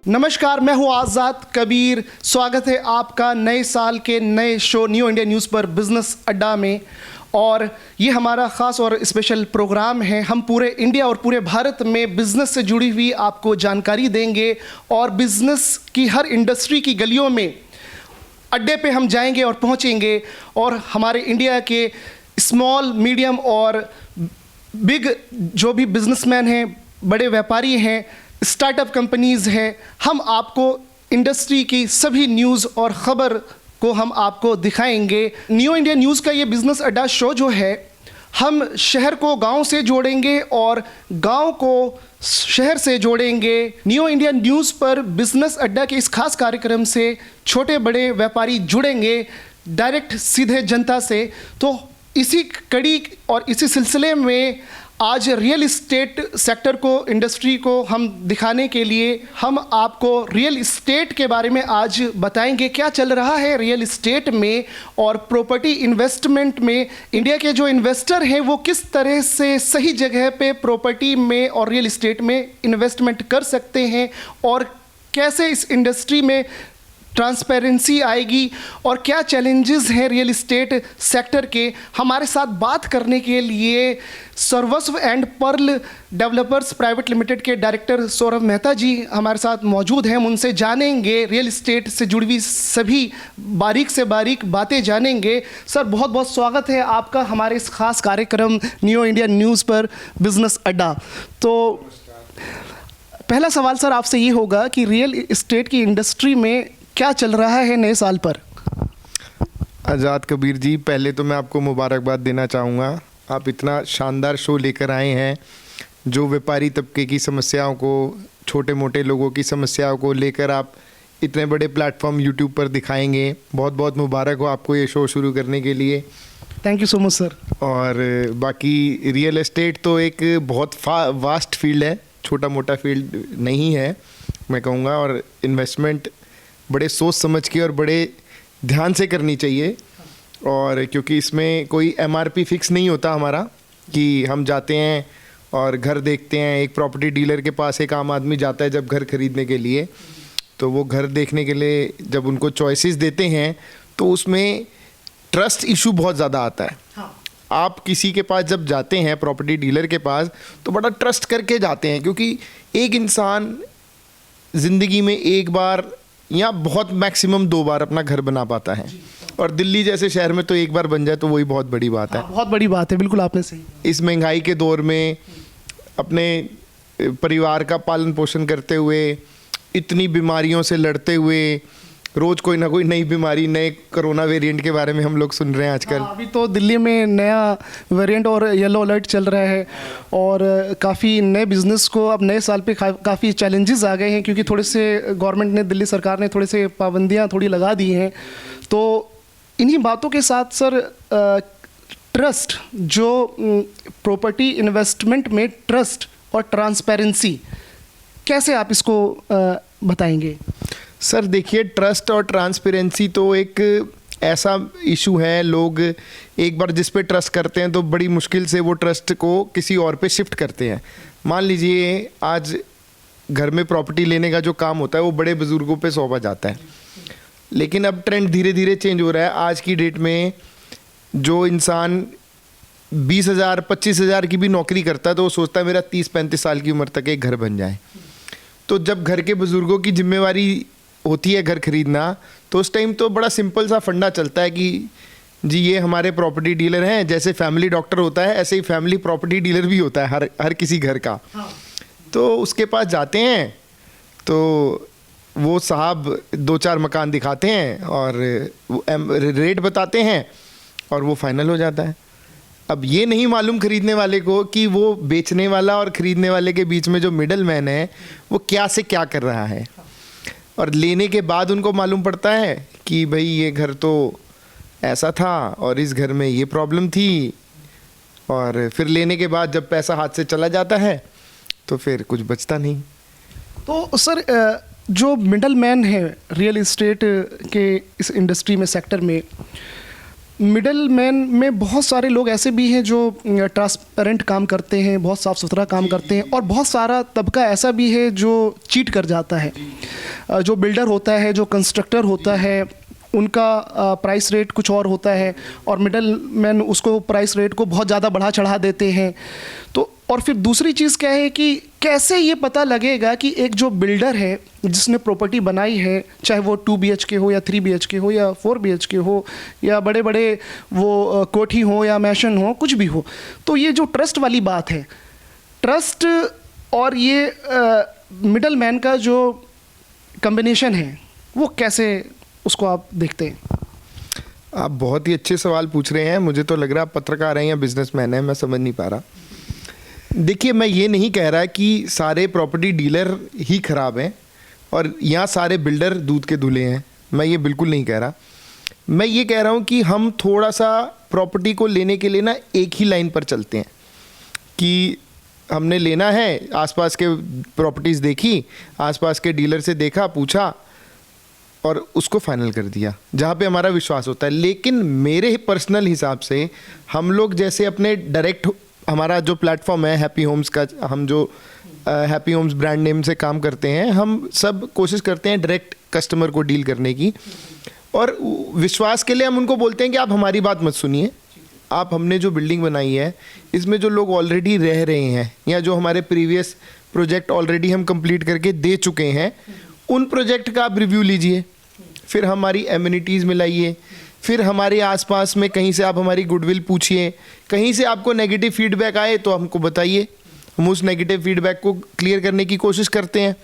नमस्कार, मैं हूं आज़ाद कबीर। स्वागत है आपका नए साल के नए शो न्यू इंडिया न्यूज़ पर बिज़नेस अड्डा में। और ये हमारा ख़ास और स्पेशल प्रोग्राम है। हम पूरे इंडिया और पूरे भारत में बिज़नेस से जुड़ी हुई आपको जानकारी देंगे और बिज़नेस की हर इंडस्ट्री की गलियों में अड्डे पे हम जाएंगे और पहुंचेंगे और हमारे इंडिया के स्मॉल, मीडियम और बिग जो भी बिजनेसमैन हैं, बड़े व्यापारी हैं, स्टार्टअप कंपनीज़ हैं, हम आपको इंडस्ट्री की सभी न्यूज़ और ख़बर को हम आपको दिखाएंगे। न्यू इंडिया न्यूज़ का ये बिज़नेस अड्डा शो जो है, हम शहर को गांव से जोड़ेंगे और गांव को शहर से जोड़ेंगे। न्यू इंडिया न्यूज़ पर बिज़नेस अड्डा के इस खास कार्यक्रम से छोटे बड़े व्यापारी जुड़ेंगे डायरेक्ट सीधे जनता से। तो इसी कड़ी और इसी सिलसिले में आज रियल इस्टेट सेक्टर को, इंडस्ट्री को हम दिखाने के लिए हम आपको रियल इस्टेट के बारे में आज बताएंगे। क्या चल रहा है रियल इस्टेट में और प्रॉपर्टी इन्वेस्टमेंट में। इंडिया के जो इन्वेस्टर हैं वो किस तरह से सही जगह पे प्रॉपर्टी में और रियल इस्टेट में इन्वेस्टमेंट कर सकते हैं और कैसे इस इंडस्ट्री में ट्रांसपेरेंसी आएगी और क्या चैलेंजेस हैं रियल इस्टेट सेक्टर के। हमारे साथ बात करने के लिए सर्वस्व and pearl developers private limited के डायरेक्टर सौरभ मेहता जी हमारे साथ मौजूद हैं। हम उनसे जानेंगे, रियल इस्टेट से जुड़ी हुई सभी बारीक से बारीक बातें जानेंगे। सर, बहुत बहुत स्वागत है आपका हमारे इस खास कार्यक्रम न्यू इंडिया न्यूज़ पर बिज़नेस अड्डा। तो पहला सवाल सर आपसे ये होगा कि रियल इस्टेट की इंडस्ट्री में क्या चल रहा है नए साल पर। आज़ाद कबीर जी, पहले तो मैं आपको मुबारकबाद देना चाहूँगा। आप इतना शानदार शो लेकर आए हैं जो व्यापारी तबके की समस्याओं को, छोटे मोटे लोगों की समस्याओं को लेकर आप इतने बड़े प्लेटफॉर्म यूट्यूब पर दिखाएंगे। बहुत बहुत मुबारक हो आपको ये शो शुरू करने के लिए। Thank you so much sir. और बाकी रियल एस्टेट तो एक बहुत वास्ट फील्ड है, छोटा मोटा फील्ड नहीं है मैं कहूँगा। और इन्वेस्टमेंट बड़े सोच समझ के और बड़े ध्यान से करनी चाहिए। और क्योंकि इसमें कोई MRP फिक्स नहीं होता हमारा कि हम जाते हैं और घर देखते हैं। एक प्रॉपर्टी डीलर के पास एक आम आदमी जाता है जब घर खरीदने के लिए, तो वो घर देखने के लिए जब उनको चॉइसेस देते हैं तो उसमें ट्रस्ट इशू बहुत ज़्यादा आता है। हाँ। आप किसी के पास जब जाते हैं, प्रॉपर्टी डीलर के पास, तो बड़ा ट्रस्ट करके जाते हैं, क्योंकि एक इंसान ज़िंदगी में एक बार या बहुत मैक्सिमम 2 बार अपना घर बना पाता है। और दिल्ली जैसे शहर में तो एक बार बन जाए तो वही बहुत बड़ी बात है। बहुत बड़ी बात है, बिल्कुल आपने सही। इस महंगाई के दौर में अपने परिवार का पालन पोषण करते हुए, इतनी बीमारियों से लड़ते हुए, रोज़ कोई ना कोई नई बीमारी, नए कोरोना वेरिएंट के बारे में हम लोग सुन रहे हैं आजकल। अभी तो दिल्ली में नया वेरिएंट और येलो अलर्ट चल रहा है और काफ़ी नए बिज़नेस को अब नए साल पे काफ़ी चैलेंजेस आ गए हैं, क्योंकि थोड़े से गवर्नमेंट ने, दिल्ली सरकार ने थोड़े से पाबंदियां थोड़ी लगा दी हैं। तो इन्हीं बातों के साथ सर, ट्रस्ट, जो प्रॉपर्टी इन्वेस्टमेंट में ट्रस्ट और ट्रांसपेरेंसी, कैसे आप इसको बताएंगे। सर देखिए, ट्रस्ट और ट्रांसपेरेंसी तो एक ऐसा इशू है, लोग एक बार जिस पे ट्रस्ट करते हैं तो बड़ी मुश्किल से वो ट्रस्ट को किसी और पे शिफ्ट करते हैं। मान लीजिए आज घर में प्रॉपर्टी लेने का जो काम होता है वो बड़े बुज़ुर्गों पे सौंपा जाता है, लेकिन अब ट्रेंड धीरे धीरे चेंज हो रहा है। आज की डेट में जो इंसान 20,000 25,000 की भी नौकरी करता है तो वो सोचता है मेरा 30-35 साल की उम्र तक एक घर बन जाए। तो जब घर के बुज़ुर्गों की जिम्मेवारी होती है घर खरीदना, तो उस टाइम तो बड़ा सिंपल सा फंडा चलता है कि जी ये हमारे प्रॉपर्टी डीलर हैं। जैसे फैमिली डॉक्टर होता है, ऐसे ही फैमिली प्रॉपर्टी डीलर भी होता है हर किसी घर का। हाँ। तो उसके पास जाते हैं तो वो साहब 2-4 मकान दिखाते हैं और रेट बताते हैं और वो फाइनल हो जाता है। अब ये नहीं मालूम खरीदने वाले को कि वो बेचने वाला और ख़रीदने वाले के बीच में जो मिडल मैन है वो क्या से क्या कर रहा है। और लेने के बाद उनको मालूम पड़ता है कि भाई ये घर तो ऐसा था और इस घर में ये प्रॉब्लम थी। और फिर लेने के बाद जब पैसा हाथ से चला जाता है तो फिर कुछ बचता नहीं। तो सर, जो मिडल मैन है रियल इस्टेट के इस इंडस्ट्री में, सेक्टर में, मिडल मैन में बहुत सारे लोग ऐसे भी हैं जो ट्रांसपेरेंट काम करते हैं, बहुत साफ़ सुथरा काम करते हैं, और बहुत सारा तबका ऐसा भी है जो चीट कर जाता है। जो बिल्डर होता है, जो कंस्ट्रक्टर होता है, उनका प्राइस रेट कुछ और होता है और मिडल मैन उसको प्राइस रेट को बहुत ज़्यादा बढ़ा चढ़ा देते हैं। तो और फिर दूसरी चीज़ क्या है कि कैसे ये पता लगेगा कि एक जो बिल्डर है जिसने प्रॉपर्टी बनाई है, चाहे वो 2 BHK हो या 3 BHK हो या 4 BHK हो या बड़े बड़े वो कोठी हो या मैशन हो, कुछ भी हो, तो ये जो ट्रस्ट वाली बात है, ट्रस्ट और ये मिडल मैन का जो कम्बिनेशन है, वो कैसे उसको आप देखते हैं? आप बहुत ही अच्छे सवाल पूछ रहे हैं। मुझे तो लग रहा है आप पत्रकार हैं या बिजनेसमैन हैं, मैं समझ नहीं पा रहा। देखिए, मैं ये नहीं कह रहा कि सारे प्रॉपर्टी डीलर ही ख़राब हैं और यहाँ सारे बिल्डर दूध के धुले हैं, मैं ये बिल्कुल नहीं कह रहा। मैं ये कह रहा हूँ कि हम थोड़ा सा प्रॉपर्टी को लेने के लिए ना एक ही लाइन पर चलते हैं कि हमने लेना है, आसपास के प्रॉपर्टीज़ देखी, आसपास के डीलर से देखा, पूछा और उसको फाइनल कर दिया जहाँ पे हमारा विश्वास होता है। लेकिन मेरे पर्सनल हिसाब से हम लोग जैसे अपने डायरेक्ट, हमारा जो प्लेटफॉर्म है हैप्पी होम्स का, हम जो हैप्पी होम्स ब्रांड नेम से काम करते हैं, हम सब कोशिश करते हैं डायरेक्ट कस्टमर को डील करने की। और विश्वास के लिए हम उनको बोलते हैं कि आप हमारी बात मत सुनिए, आप हमने जो बिल्डिंग बनाई है इसमें जो लोग ऑलरेडी रह रहे हैं या जो हमारे प्रीवियस प्रोजेक्ट ऑलरेडी हम कंप्लीट करके दे चुके हैं, उन प्रोजेक्ट का आप रिव्यू लीजिए, फिर हमारी एमिनिटीज़ मिलाइए, फिर हमारे आसपास में कहीं से आप हमारी गुडविल पूछिए, कहीं से आपको नेगेटिव फीडबैक आए तो हमको बताइए, हम उस नेगेटिव फीडबैक को क्लियर करने की कोशिश करते हैं।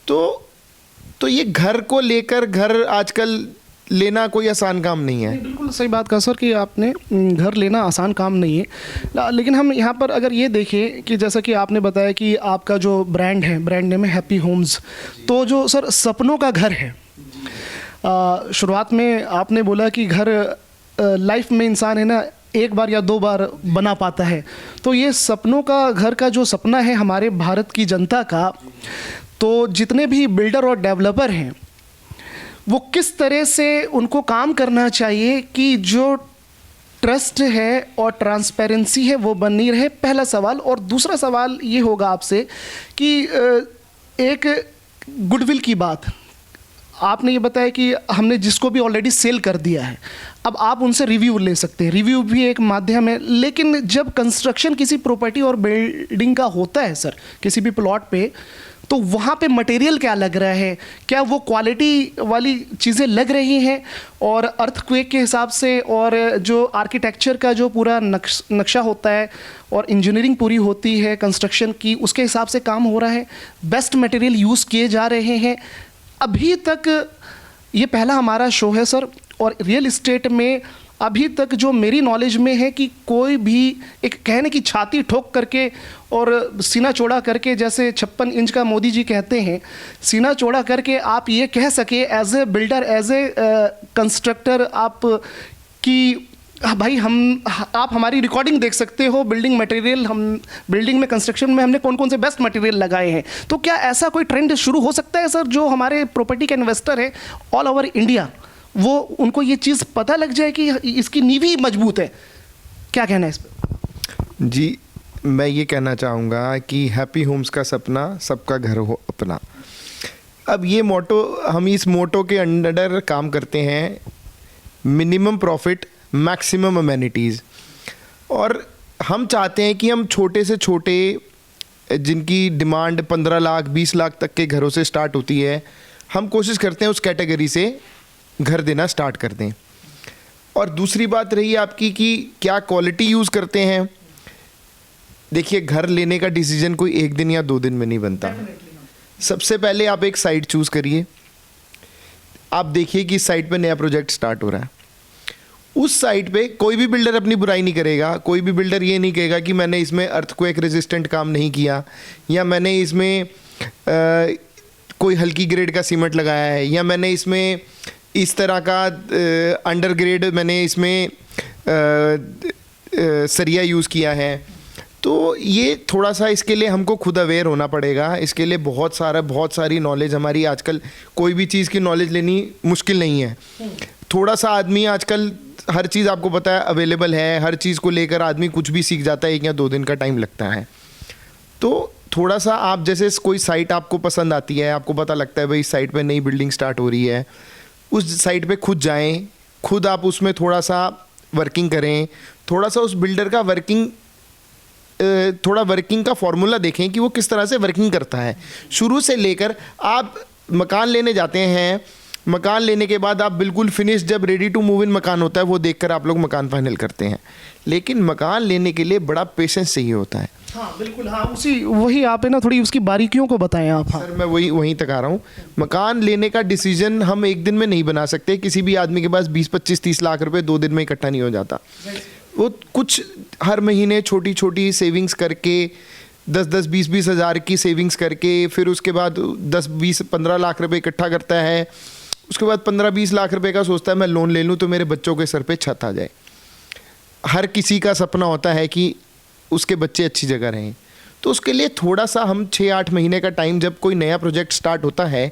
तो ये घर को लेकर, घर आजकल लेना कोई आसान काम नहीं है। बिल्कुल सही बात कहा सर कि आपने, घर लेना आसान काम नहीं है। लेकिन हम यहाँ पर अगर ये देखें कि जैसा कि आपने बताया कि आपका जो ब्रांड है, ब्रांड नेम है हैप्पी होम्स, तो जो सर सपनों का घर है, शुरुआत में आपने बोला कि घर लाइफ में इंसान है ना एक बार या 2 बार बना पाता है, तो ये सपनों का घर का जो सपना है हमारे भारत की जनता का, तो जितने भी बिल्डर और डेवलपर हैं वो किस तरह से उनको काम करना चाहिए कि जो ट्रस्ट है और ट्रांसपेरेंसी है वो बनी रहे, पहला सवाल। और दूसरा सवाल ये होगा आपसे कि एक गुडविल की बात, आपने ये बताया कि हमने जिसको भी ऑलरेडी सेल कर दिया है, अब आप उनसे रिव्यू ले सकते हैं, रिव्यू भी एक माध्यम है। लेकिन जब कंस्ट्रक्शन किसी प्रॉपर्टी और बिल्डिंग का होता है सर, किसी भी प्लॉट पे, तो वहाँ पे मटेरियल क्या लग रहा है, क्या वो क्वालिटी वाली चीज़ें लग रही हैं, और अर्थक्वेक के हिसाब से और जो आर्किटेक्चर का जो पूरा नक्शा होता है और इंजीनियरिंग पूरी होती है कंस्ट्रक्शन की, उसके हिसाब से काम हो रहा है, बेस्ट मटेरियल यूज़ किए जा रहे हैं। अभी तक ये पहला हमारा शो है सर, और रियल इस्टेट में अभी तक जो मेरी नॉलेज में है कि कोई भी एक कहने की छाती ठोक करके और सीना चौड़ा करके, जैसे 56 इंच का मोदी जी कहते हैं, सीना चौड़ा करके आप ये कह सके as a builder, as a constructor, आप कि भाई आप हमारी रिकॉर्डिंग देख सकते हो, बिल्डिंग मटेरियल, हम बिल्डिंग में कंस्ट्रक्शन में हमने कौन कौन से बेस्ट मटेरियल लगाए हैं। तो क्या ऐसा कोई ट्रेंड शुरू हो सकता है सर, जो हमारे प्रॉपर्टी के इन्वेस्टर है ऑल ओवर इंडिया, वो उनको ये चीज़ पता लग जाए कि इसकी नींव ही मजबूत है? क्या कहना है इस पर? जी, मैं ये कहना चाहूँगा कि हैप्पी होम्स का सपना सबका घर हो अपना। अब ये मोटो, हम इस मोटो के अंडर काम करते हैं, मिनिमम प्रॉफिट मैक्सिमम अमेनिटीज़। और हम चाहते हैं कि हम छोटे से छोटे, जिनकी डिमांड 15 लाख 20 लाख तक के घरों से स्टार्ट होती है, हम कोशिश करते हैं उस कैटेगरी से घर देना स्टार्ट कर दें। और दूसरी बात रही आपकी कि क्या क्वालिटी यूज़ करते हैं। देखिए, घर लेने का डिसीजन कोई 1 दिन या 2 दिन में नहीं बनता। सबसे पहले आप एक साइट चूज़ करिए, आप देखिए कि साइट पे नया प्रोजेक्ट स्टार्ट हो रहा है। उस साइट पे कोई भी बिल्डर अपनी बुराई नहीं करेगा, कोई भी बिल्डर ये नहीं कहेगा कि मैंने इसमें अर्थक्वेक रेजिस्टेंट काम नहीं किया, या मैंने इसमें कोई हल्की ग्रेड का सीमेंट लगाया है, या मैंने इसमें इस तरह का अंडर ग्रेड मैंने इसमें सरिया यूज़ किया है। तो ये थोड़ा सा इसके लिए हमको खुद अवेयर होना पड़ेगा। इसके लिए बहुत सारी नॉलेज हमारी, आजकल कोई भी चीज़ की नॉलेज लेनी मुश्किल नहीं है। थोड़ा सा आदमी आजकल हर चीज़ आपको पता है अवेलेबल है, हर चीज़ को लेकर आदमी कुछ भी सीख जाता है, 1 या 2 दिन का टाइम लगता है। तो थोड़ा सा आप जैसे कोई साइट आपको पसंद आती है, आपको पता लगता है भाई इस साइट पे नई बिल्डिंग स्टार्ट हो रही है, उस साइट पे खुद जाएं, खुद आप उसमें थोड़ा सा वर्किंग करें, थोड़ा सा उस बिल्डर का थोड़ा वर्किंग का फॉर्मूला देखें कि वो किस तरह से वर्किंग करता है। शुरू से लेकर आप मकान लेने जाते हैं, मकान लेने के बाद आप बिल्कुल फिनिश, जब रेडी टू मूव इन मकान होता है वो देखकर आप लोग मकान फाइनल करते हैं, लेकिन मकान लेने के लिए बड़ा पेशेंस चाहिए होता है। हाँ बिल्कुल, हाँ वही आप है ना, थोड़ी उसकी बारीकियों को बताएं आप। हाँ सर मैं वहीं तक आ रहा हूँ। मकान लेने का डिसीजन हम एक दिन में नहीं बना सकते। किसी भी आदमी के पास 20, 25, 30 लाख रुपए 2 दिन में इकट्ठा नहीं हो जाता। वो कुछ हर महीने छोटी छोटी सेविंग्स करके 10-10, 20-20 हज़ार की सेविंग्स करके, फिर उसके बाद 10, 20, 15 लाख रुपए इकट्ठा करता है। उसके बाद 15-20 लाख रुपए का सोचता है मैं लोन ले लूँ तो मेरे बच्चों के सर पे छत आ जाए। हर किसी का सपना होता है कि उसके बच्चे अच्छी जगह रहें। तो उसके लिए थोड़ा सा हम 6-8 महीने का टाइम, जब कोई नया प्रोजेक्ट स्टार्ट होता है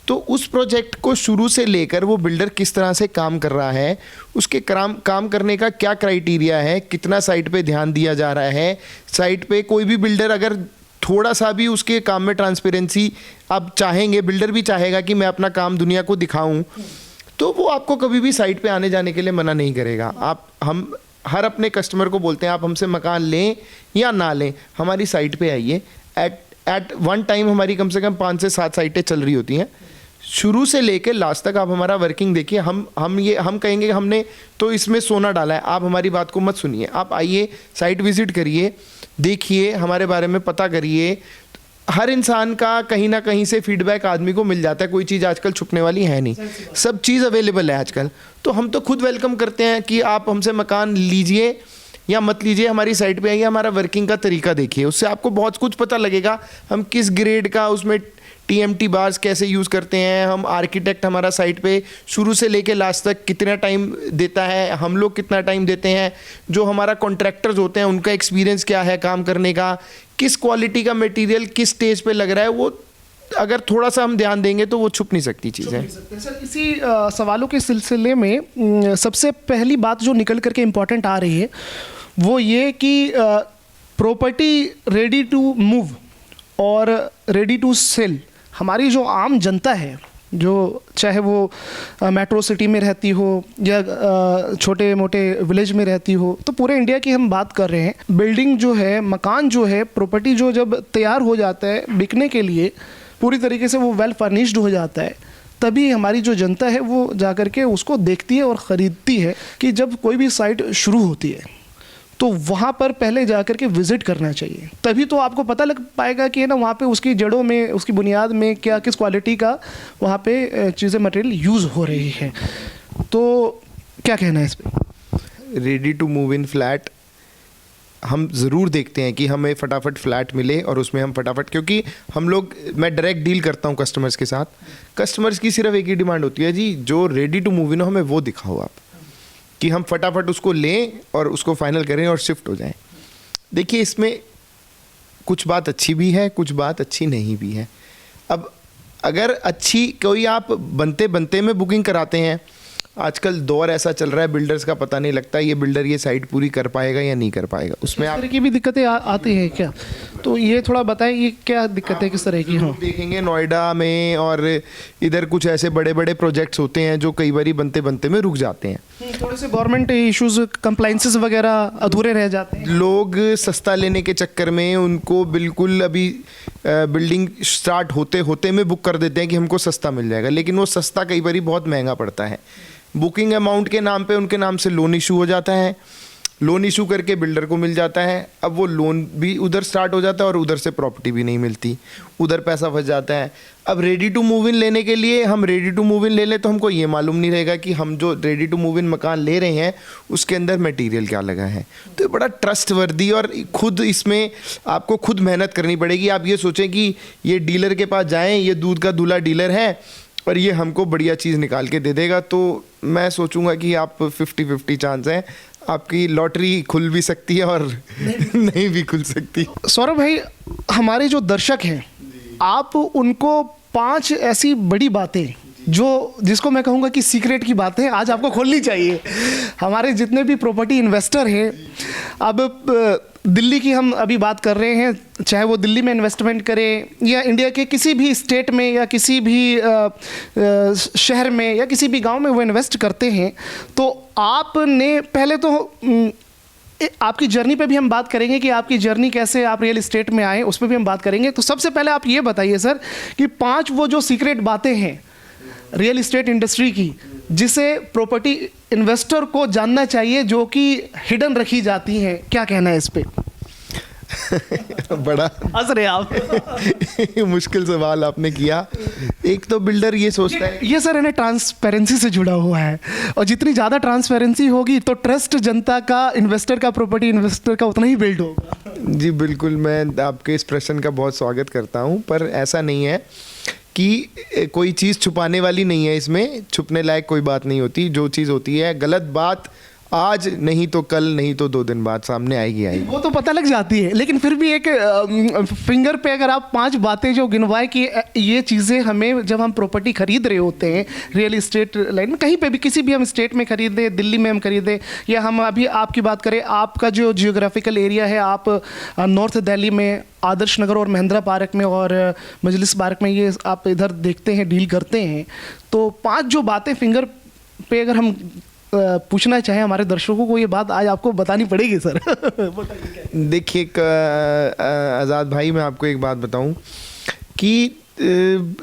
तो उस प्रोजेक्ट को शुरू से लेकर वो बिल्डर किस तरह से काम कर रहा है, उसके काम करने का क्या क्राइटेरिया है, कितना साइट पे ध्यान दिया जा रहा है। साइट पे कोई भी बिल्डर अगर थोड़ा सा भी उसके काम में ट्रांसपेरेंसी आप चाहेंगे, बिल्डर भी चाहेगा कि मैं अपना काम दुनिया को दिखाऊं, तो वो आपको कभी भी साइट पे आने जाने के लिए मना नहीं करेगा। हम हर अपने कस्टमर को बोलते हैं आप हमसे मकान लें या ना लें, हमारी साइट पे आइए। एट वन टाइम हमारी कम से कम 5 से 7 साइटें चल रही होती हैं। शुरू से लेकर लास्ट तक आप हमारा वर्किंग देखिए। हम कहेंगे हमने तो इसमें सोना डाला है, आप हमारी बात को मत सुनिए। आप आइए, साइट विजिट करिए, देखिए, हमारे बारे में पता करिए। हर इंसान का कहीं ना कहीं से फीडबैक आदमी को मिल जाता है। कोई चीज़ आजकल छुपने वाली है नहीं, सब चीज़ अवेलेबल है आजकल। तो हम तो खुद वेलकम करते हैं कि आप हमसे मकान लीजिए या मत लीजिए, हमारी साइट पे आइए, हमारा वर्किंग का तरीका देखिए। उससे आपको बहुत कुछ पता लगेगा। हम किस ग्रेड का उसमें TMT बार्स कैसे यूज़ करते हैं, हम आर्किटेक्ट हमारा साइट पे शुरू से लेके लास्ट तक कितना टाइम देता है, हम लोग कितना टाइम देते हैं, जो हमारा कॉन्ट्रैक्टर्स होते हैं उनका एक्सपीरियंस क्या है काम करने का, किस क्वालिटी का मटेरियल किस स्टेज पे लग रहा है, वो अगर थोड़ा सा हम ध्यान देंगे तो वो छुप नहीं सकती चीज़ें। सर इसी सवालों के सिलसिले में सबसे पहली बात जो निकल करके इम्पोर्टेंट आ रही है वो ये कि प्रॉपर्टी रेडी टू मूव और रेडी टू सेल, हमारी जो आम जनता है, जो चाहे वो मेट्रो सिटी में रहती हो या छोटे मोटे विलेज में रहती हो, तो पूरे इंडिया की हम बात कर रहे हैं। बिल्डिंग जो है, मकान जो है, प्रॉपर्टी जो जब तैयार हो जाता है बिकने के लिए, पूरी तरीके से वो वेल फर्निश्ड हो जाता है, तभी हमारी जो जनता है वो जा कर के उसको देखती है और ख़रीदती है। कि जब कोई भी साइट शुरू होती है तो वहाँ पर पहले जा कर के विज़िट करना चाहिए, तभी तो आपको पता लग पाएगा कि है ना वहाँ पे उसकी जड़ों में, उसकी बुनियाद में क्या किस क्वालिटी का वहाँ पे चीज़ें मटेरियल यूज़ हो रही है। तो क्या कहना है इस पर? Ready to move in flat हम ज़रूर देखते हैं कि हमें फटाफट फ्लैट मिले और उसमें हम फटाफट, क्योंकि हम लोग, मैं डायरेक्ट डील करता हूँ कस्टमर्स के साथ। कस्टमर्स की सिर्फ एक ही डिमांड होती है, जी जो रेडी टू मूव इन हो हमें वो दिखाओ आप, कि हम फटाफट उसको लें और उसको फाइनल करें और शिफ्ट हो जाएं। देखिए इसमें कुछ बात अच्छी भी है, कुछ बात अच्छी नहीं भी है। अब अगर अच्छी कोई आप बनते बनते में बुकिंग कराते हैं, आजकल दौर ऐसा चल रहा है बिल्डर्स का पता नहीं लगता ये बिल्डर ये साइट पूरी कर पाएगा या नहीं कर पाएगा, उसमें आप तरह की भी दिक्कतें आती हैं क्या? तो ये थोड़ा बताएं, ये क्या दिक्कतें किस तरह की? हाँ देखेंगे नोएडा में और इधर कुछ ऐसे बड़े बड़े प्रोजेक्ट्स होते हैं जो कई बारी बनते बनते में रुक जाते हैं। थोड़े से गवर्नमेंट इश्यूज, कंप्लाइंसेस वगैरह अधूरे रह जाते हैं। लोग सस्ता लेने के चक्कर में उनको बिल्कुल अभी बिल्डिंग स्टार्ट होते होते में बुक कर देते हैं कि हमको सस्ता मिल जाएगा, लेकिन वो सस्ता कई बारी बहुत महंगा पड़ता है। बुकिंग अमाउंट के नाम पे उनके नाम से लोन इशू हो जाता है, लोन इशू करके बिल्डर को मिल जाता है। अब वो लोन भी उधर स्टार्ट हो जाता है और उधर से प्रॉपर्टी भी नहीं मिलती, उधर पैसा फंस जाता है। अब रेडी टू मूव इन लेने के लिए हम रेडी टू मूव इन ले लें तो हमको ये मालूम नहीं रहेगा कि हम जो रेडी टू मूव इन मकान ले रहे हैं उसके अंदर मटेरियल क्या लगा है। तो ये बड़ा ट्रस्ट वर्दी और खुद इसमें आपको खुद मेहनत करनी पड़ेगी। आप ये सोचें कि ये डीलर के पास जाएँ, ये दूध का दूल्हा डीलर है और ये हमको बढ़िया चीज़ निकाल के दे देगा, तो मैं सोचूंगा कि आप 50-50 चांस है, आपकी लॉटरी खुल भी सकती है और नहीं भी खुल सकती। सौरभ भाई, हमारे जो दर्शक हैं, आप उनको 5 ऐसी बड़ी बातें जिसको मैं कहूँगा कि सीक्रेट की बातें आज आपको खोलनी चाहिए। हमारे जितने भी प्रॉपर्टी इन्वेस्टर हैं, अब दिल्ली की हम अभी बात कर रहे हैं, चाहे वो दिल्ली में इन्वेस्टमेंट करें या इंडिया के किसी भी स्टेट में या किसी भी शहर में या किसी भी गांव में वो इन्वेस्ट करते हैं, तो आपने पहले तो आपकी जर्नी पे भी हम बात करेंगे कि आपकी जर्नी कैसे आप रियल एस्टेट में आए, उस पर भी हम बात करेंगे। तो सबसे पहले आप ये बताइए सर कि 5 वो जो सीक्रेट बातें हैं रियल एस्टेट इंडस्ट्री की, जिसे प्रॉपर्टी इन्वेस्टर को जानना चाहिए, जो कि हिडन रखी जाती हैं, क्या कहना है इस पे? बड़ा हंस रहे आप। मुश्किल सवाल आपने किया। एक तो बिल्डर ये सोचता है, ये सर है ना ट्रांसपेरेंसी से जुड़ा हुआ है, और जितनी ज़्यादा ट्रांसपेरेंसी होगी तो ट्रस्ट जनता का, इन्वेस्टर का, प्रॉपर्टी इन्वेस्टर का उतना ही बिल्ड होगा। जी बिल्कुल, मैं आपके इस प्रश्न का बहुत स्वागत करता हूँ, पर ऐसा नहीं है कि कोई चीज़ छुपाने वाली नहीं है। इसमें छुपने लायक कोई बात नहीं होती। जो चीज़ होती है, गलत बात आज नहीं तो कल, नहीं तो 2 दिन बाद सामने आएगी। वो तो पता लग जाती है, लेकिन फिर भी एक फिंगर पे अगर आप 5 बातें जो गिनवाए कि ये चीज़ें हमें जब हम प्रॉपर्टी खरीद रहे होते हैं रियल एस्टेट लाइन में, कहीं पे भी किसी भी हम स्टेट में खरीदें, दिल्ली में हम खरीदें, या हम अभी आपकी बात करें, आपका जो जियोग्राफिकल एरिया है, आप नॉर्थ दिल्ली में आदर्श नगर और महेंद्रा पार्क में और मजलिस पार्क में, ये आप इधर देखते हैं, डील करते हैं, तो 5 जो बातें फिंगर पे अगर हम पूछना चाहे हमारे दर्शकों को, ये बात आज आपको बतानी पड़ेगी सर। देखिए आज़ाद भाई, मैं आपको एक बात बताऊं कि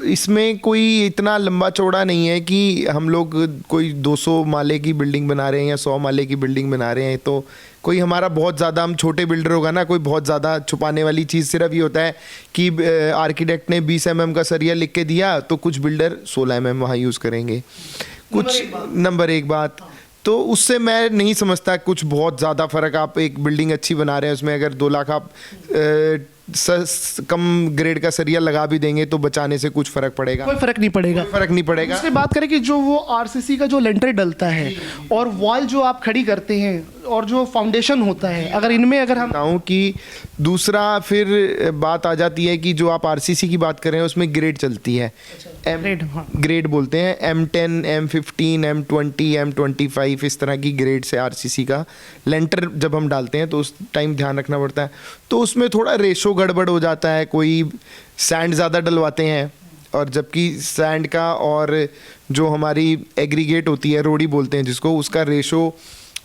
इसमें कोई इतना लंबा चौड़ा नहीं है कि हम लोग कोई 200 माले की बिल्डिंग बना रहे हैं या 100 माले की बिल्डिंग बना रहे हैं, तो कोई हमारा बहुत ज़्यादा, हम छोटे बिल्डर होगा ना, कोई बहुत ज़्यादा छुपाने वाली चीज़ सिर्फ ये होता है कि आर्किटेक्ट ने 20 mm का सरिया लिख के दिया, तो कुछ बिल्डर 16 mm वहाँ यूज़ करेंगे। कुछ नंबर एक बात, तो उससे मैं नहीं समझता कुछ बहुत ज़्यादा फ़र्क। आप एक बिल्डिंग अच्छी बना रहे हैं, उसमें अगर 2 लाख आप कम ग्रेड का सरिया लगा भी देंगे तो बचाने से कुछ फ़र्क पड़ेगा? कोई फ़र्क नहीं पड़ेगा। फ़र्क नहीं पड़ेगा। इससे बात करें कि जो वो आरसीसी का जो लेंटर डलता है और वॉल जो आप खड़ी करते हैं और जो फाउंडेशन होता है, अगर इनमें अगर हम बताऊं कि दूसरा फिर बात आ जाती है कि जो आप आरसीसी की बात कर रहे हैं उसमें ग्रेड चलती है। ग्रेड बोलते हैं, M10, M15, M20, M25, इस तरह की ग्रेड से आरसीसी का लेंटर जब हम डालते हैं तो उस टाइम ध्यान रखना पड़ता है। तो उसमें थोड़ा रेशो गड़बड़ हो जाता है, कोई सैंड ज़्यादा डलवाते हैं, और जबकि सैंड का और जो हमारी एग्रीगेट होती है, रोड़ी बोलते हैं जिसको, उसका रेशो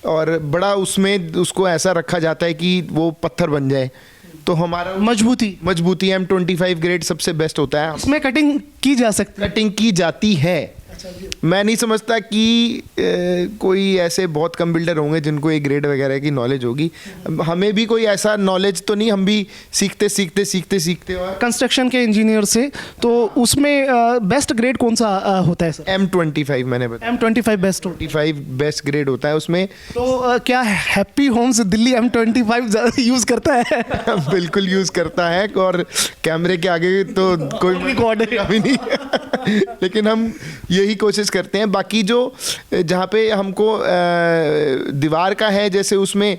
और बड़ा उसमें उसको ऐसा रखा जाता है कि वो पत्थर बन जाए। तो हमारा मजबूती M25 ग्रेड सबसे बेस्ट होता है। इसमें कटिंग की जा सकती है, कटिंग की जाती है। मैं नहीं समझता कि कोई ऐसे बहुत कम बिल्डर होंगे जिनको ये ग्रेड वगैरह की नॉलेज होगी। हमें भी कोई ऐसा नॉलेज तो नहीं, हम भी सीखते और कंस्ट्रक्शन के इंजीनियर से। तो उसमें बेस्ट ग्रेड कौन सा होता है सर? M25 मैंने बताया, M25 बेस्ट 25 बेस्ट ग्रेड होता है उसमें। तो क्या happy homes Delhi M25 use करता है? बिल्कुल यूज़ करता है, और कैमरे के आगे तो कोई रिकॉर्ड कभी नहीं। लेकिन हम यही कोशिश करते हैं। बाकी जो जहाँ पे हमको दीवार का है, जैसे उसमें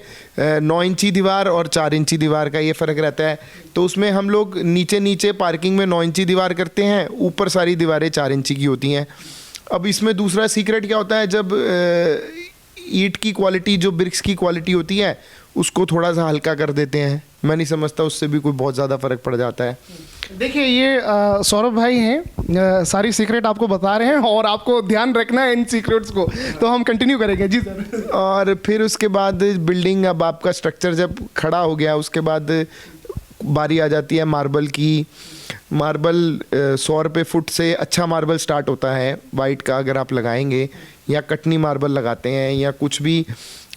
9 इंची दीवार और 4 इंची दीवार का ये फ़र्क रहता है, तो उसमें हम लोग नीचे पार्किंग में 9 इंची दीवार करते हैं, ऊपर सारी दीवारें 4 इंची की होती हैं। अब इसमें दूसरा सीक्रेट क्या होता है, जब ईंट की क्वालिटी, जो ब्रिक्स की क्वालिटी होती है, उसको थोड़ा सा हल्का कर देते हैं। मैं नहीं समझता उससे भी कोई बहुत ज़्यादा फ़र्क पड़ जाता है। देखिए, ये सौरभ भाई हैं, सारी सीक्रेट आपको बता रहे हैं और आपको ध्यान रखना है इन सीक्रेट्स को, तो हम कंटिन्यू करेंगे। जी सर। और फिर उसके बाद बिल्डिंग, अब आपका स्ट्रक्चर जब खड़ा हो गया, उसके बाद बारी आ जाती है मार्बल की। मार्बल 100 रुपये फुट से अच्छा मार्बल स्टार्ट होता है वाइट का, अगर आप लगाएंगे, या कटनी मार्बल लगाते हैं, या कुछ भी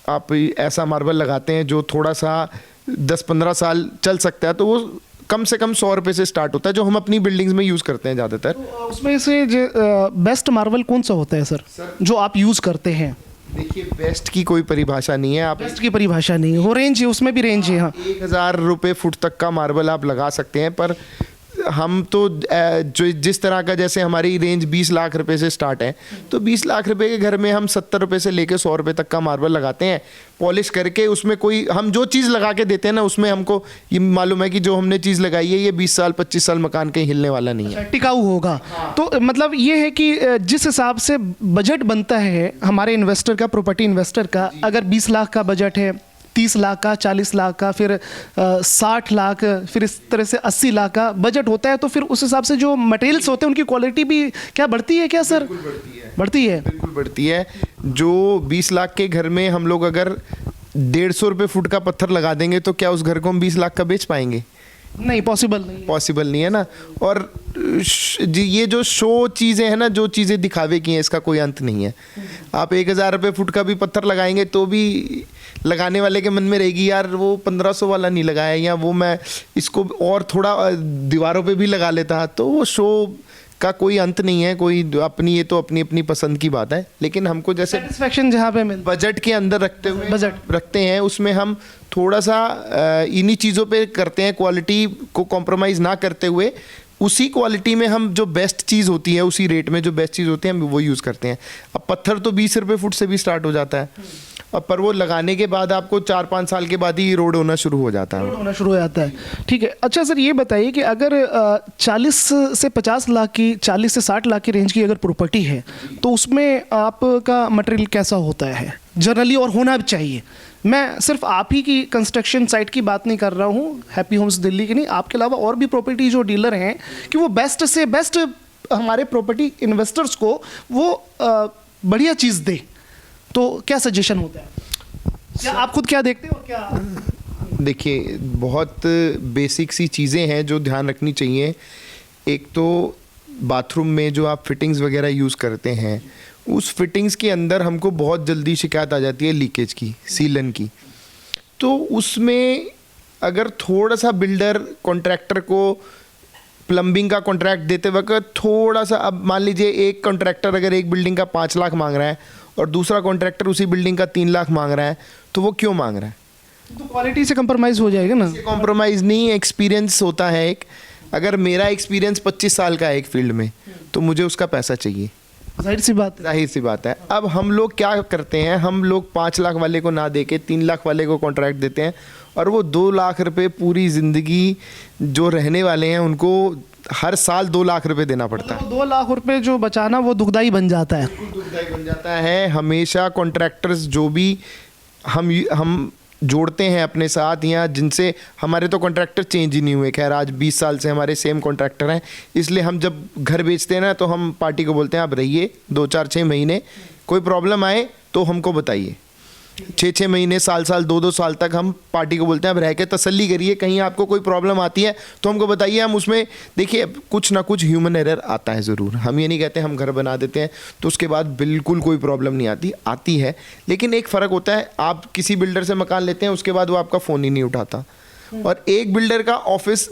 आप ऐसा मार्बल लगाते हैं जो थोड़ा सा 10-15 साल चल सकता है, तो वो कम से कम 100 रुपये से स्टार्ट होता है, जो हम अपनी बिल्डिंग्स में यूज़ करते हैं ज़्यादातर। तो उसमें से बेस्ट मार्बल कौन सा होता है सर, जो आप यूज़ करते हैं? देखिए, बेस्ट की कोई परिभाषा नहीं है। आप बेस्ट की परिभाषा नहीं है, वो रेंज है, उसमें भी रेंज है। हाँ, 1000 रुपये फुट तक का मार्बल आप लगा सकते हैं, पर हम तो जो जिस तरह का, जैसे हमारी रेंज 20 लाख रुपए से स्टार्ट है, तो 20 लाख रुपए के घर में हम 70 रुपए से लेके 100 रुपए तक का मार्बल लगाते हैं, पॉलिश करके। उसमें कोई हम जो चीज़ लगा के देते हैं ना, उसमें हमको ये मालूम है कि जो हमने चीज़ लगाई है ये 20 साल 25 साल मकान कहीं हिलने वाला नहीं है, टिकाऊ होगा। तो मतलब ये है कि जिस हिसाब से बजट बनता है हमारे इन्वेस्टर का, प्रॉपर्टी इन्वेस्टर का, अगर 20 लाख का बजट है, 30 लाख का, 40 लाख का, फिर 60 लाख, फिर इस तरह से 80 लाख का बजट होता है, तो फिर उस हिसाब से जो मटेरियल्स होते हैं उनकी क्वालिटी भी क्या बढ़ती है क्या सर? बढ़ती है, बिल्कुल बढ़ती है। जो 20 लाख के घर में हम लोग अगर 150 रुपये फुट का पत्थर लगा देंगे तो क्या उस घर को हम 20 लाख का बेच पाएंगे? नहीं, पॉसिबल नहीं है ना। और ये जो शो चीज़ें हैं ना, जो चीज़ें दिखावे की हैं, इसका कोई अंत नहीं है। आप 1000 रुपये फुट का भी पत्थर लगाएंगे तो भी लगाने वाले के मन में रहेगी, यार वो 1500 वाला नहीं लगाया, या वो मैं इसको और थोड़ा दीवारों पे भी लगा लेता। तो वो शो का कोई अंत नहीं है, कोई अपनी, ये तो अपनी अपनी पसंद की बात है। लेकिन हमको जैसे सेटिस्फेक्शन जहाँ पे बजट के अंदर रखते हुए बजट रखते हैं, उसमें हम थोड़ा सा इन्हीं चीज़ों पे करते हैं, क्वालिटी को कॉम्प्रोमाइज़ ना करते हुए उसी क्वालिटी में हम जो बेस्ट चीज़ होती है, उसी रेट में जो बेस्ट चीज़ होती है, हम वो यूज़ करते हैं। अब पत्थर तो 20 रुपये फुट से भी स्टार्ट हो जाता है, और पर वो लगाने के बाद आपको 4-5 साल के बाद ही रोड होना शुरू हो जाता है। ठीक है। अच्छा सर, ये बताइए कि अगर 40 से 50 लाख की, 40 से 60 लाख की रेंज की अगर प्रॉपर्टी है, तो उसमें आपका मटेरियल कैसा होता है जनरली, और होना भी चाहिए? मैं सिर्फ आप ही की कंस्ट्रक्शन साइट की बात नहीं कर रहा हूँ, हैप्पी होम्स दिल्ली की नहीं, आपके अलावा और भी प्रॉपर्टी जो डीलर हैं, कि वो बेस्ट से बेस्ट हमारे प्रॉपर्टी इन्वेस्टर्स को वो बढ़िया चीज़ दे। तो क्या सजेशन होता है, क्या आप खुद क्या देखते हो? क्या देखिए, बहुत बेसिक सी चीज़ें हैं जो ध्यान रखनी चाहिए। एक तो बाथरूम में जो आप फिटिंग्स वगैरह यूज़ करते हैं, उस फिटिंग्स के अंदर हमको बहुत जल्दी शिकायत आ जाती है लीकेज की, सीलन की। तो उसमें अगर थोड़ा सा बिल्डर कॉन्ट्रैक्टर को प्लम्बिंग का कॉन्ट्रैक्ट देते वक्त थोड़ा सा, अब मान लीजिए एक कॉन्ट्रैक्टर अगर एक बिल्डिंग का 5 लाख मांग रहा है और दूसरा कॉन्ट्रैक्टर उसी बिल्डिंग का 3 लाख मांग रहा है, तो वो क्यों मांग रहा है? तो क्वालिटी से कंप्रोमाइज़ हो जाएगा ना? कॉम्प्रोमाइज़ नहीं, एक्सपीरियंस होता है एक। अगर मेरा एक्सपीरियंस 25 साल का है एक फील्ड में, तो मुझे उसका पैसा चाहिए, जाहिर सी बात है। अब हम लोग क्या करते हैं, हम लोग 5 लाख वाले को ना दे के 3 लाख वाले को कॉन्ट्रैक्ट देते हैं, और वो 2 लाख रुपए पूरी ज़िंदगी जो रहने वाले हैं उनको हर साल 2 लाख रुपए देना पड़ता है। 2 लाख रुपए जो बचाना वो दुखदाई बन जाता है। दुखदाई बन जाता है। हमेशा कॉन्ट्रैक्टर्स जो भी हम जोड़ते हैं अपने साथ, या जिनसे हमारे तो कॉन्ट्रैक्टर चेंज ही नहीं हुए, खैर आज 20 साल से हमारे सेम कॉन्ट्रैक्टर हैं। इसलिए हम जब घर बेचते हैं ना, तो हम पार्टी को बोलते हैं आप रहिए 2-4-6 महीने, कोई प्रॉब्लम आए तो हमको बताइए। 6-6 महीने, साल 2-2 साल तक हम पार्टी को बोलते हैं अब रह के तसल्ली करिए, कहीं आपको कोई प्रॉब्लम आती है तो हमको बताइए। हम उसमें देखिए कुछ ना कुछ ह्यूमन एरर आता है ज़रूर। हम ये नहीं कहते हम घर बना देते हैं तो उसके बाद बिल्कुल कोई प्रॉब्लम नहीं आती है। लेकिन एक फ़र्क होता है, आप किसी बिल्डर से मकान लेते हैं, उसके बाद वो आपका फ़ोन ही नहीं उठाता, और एक बिल्डर का ऑफिस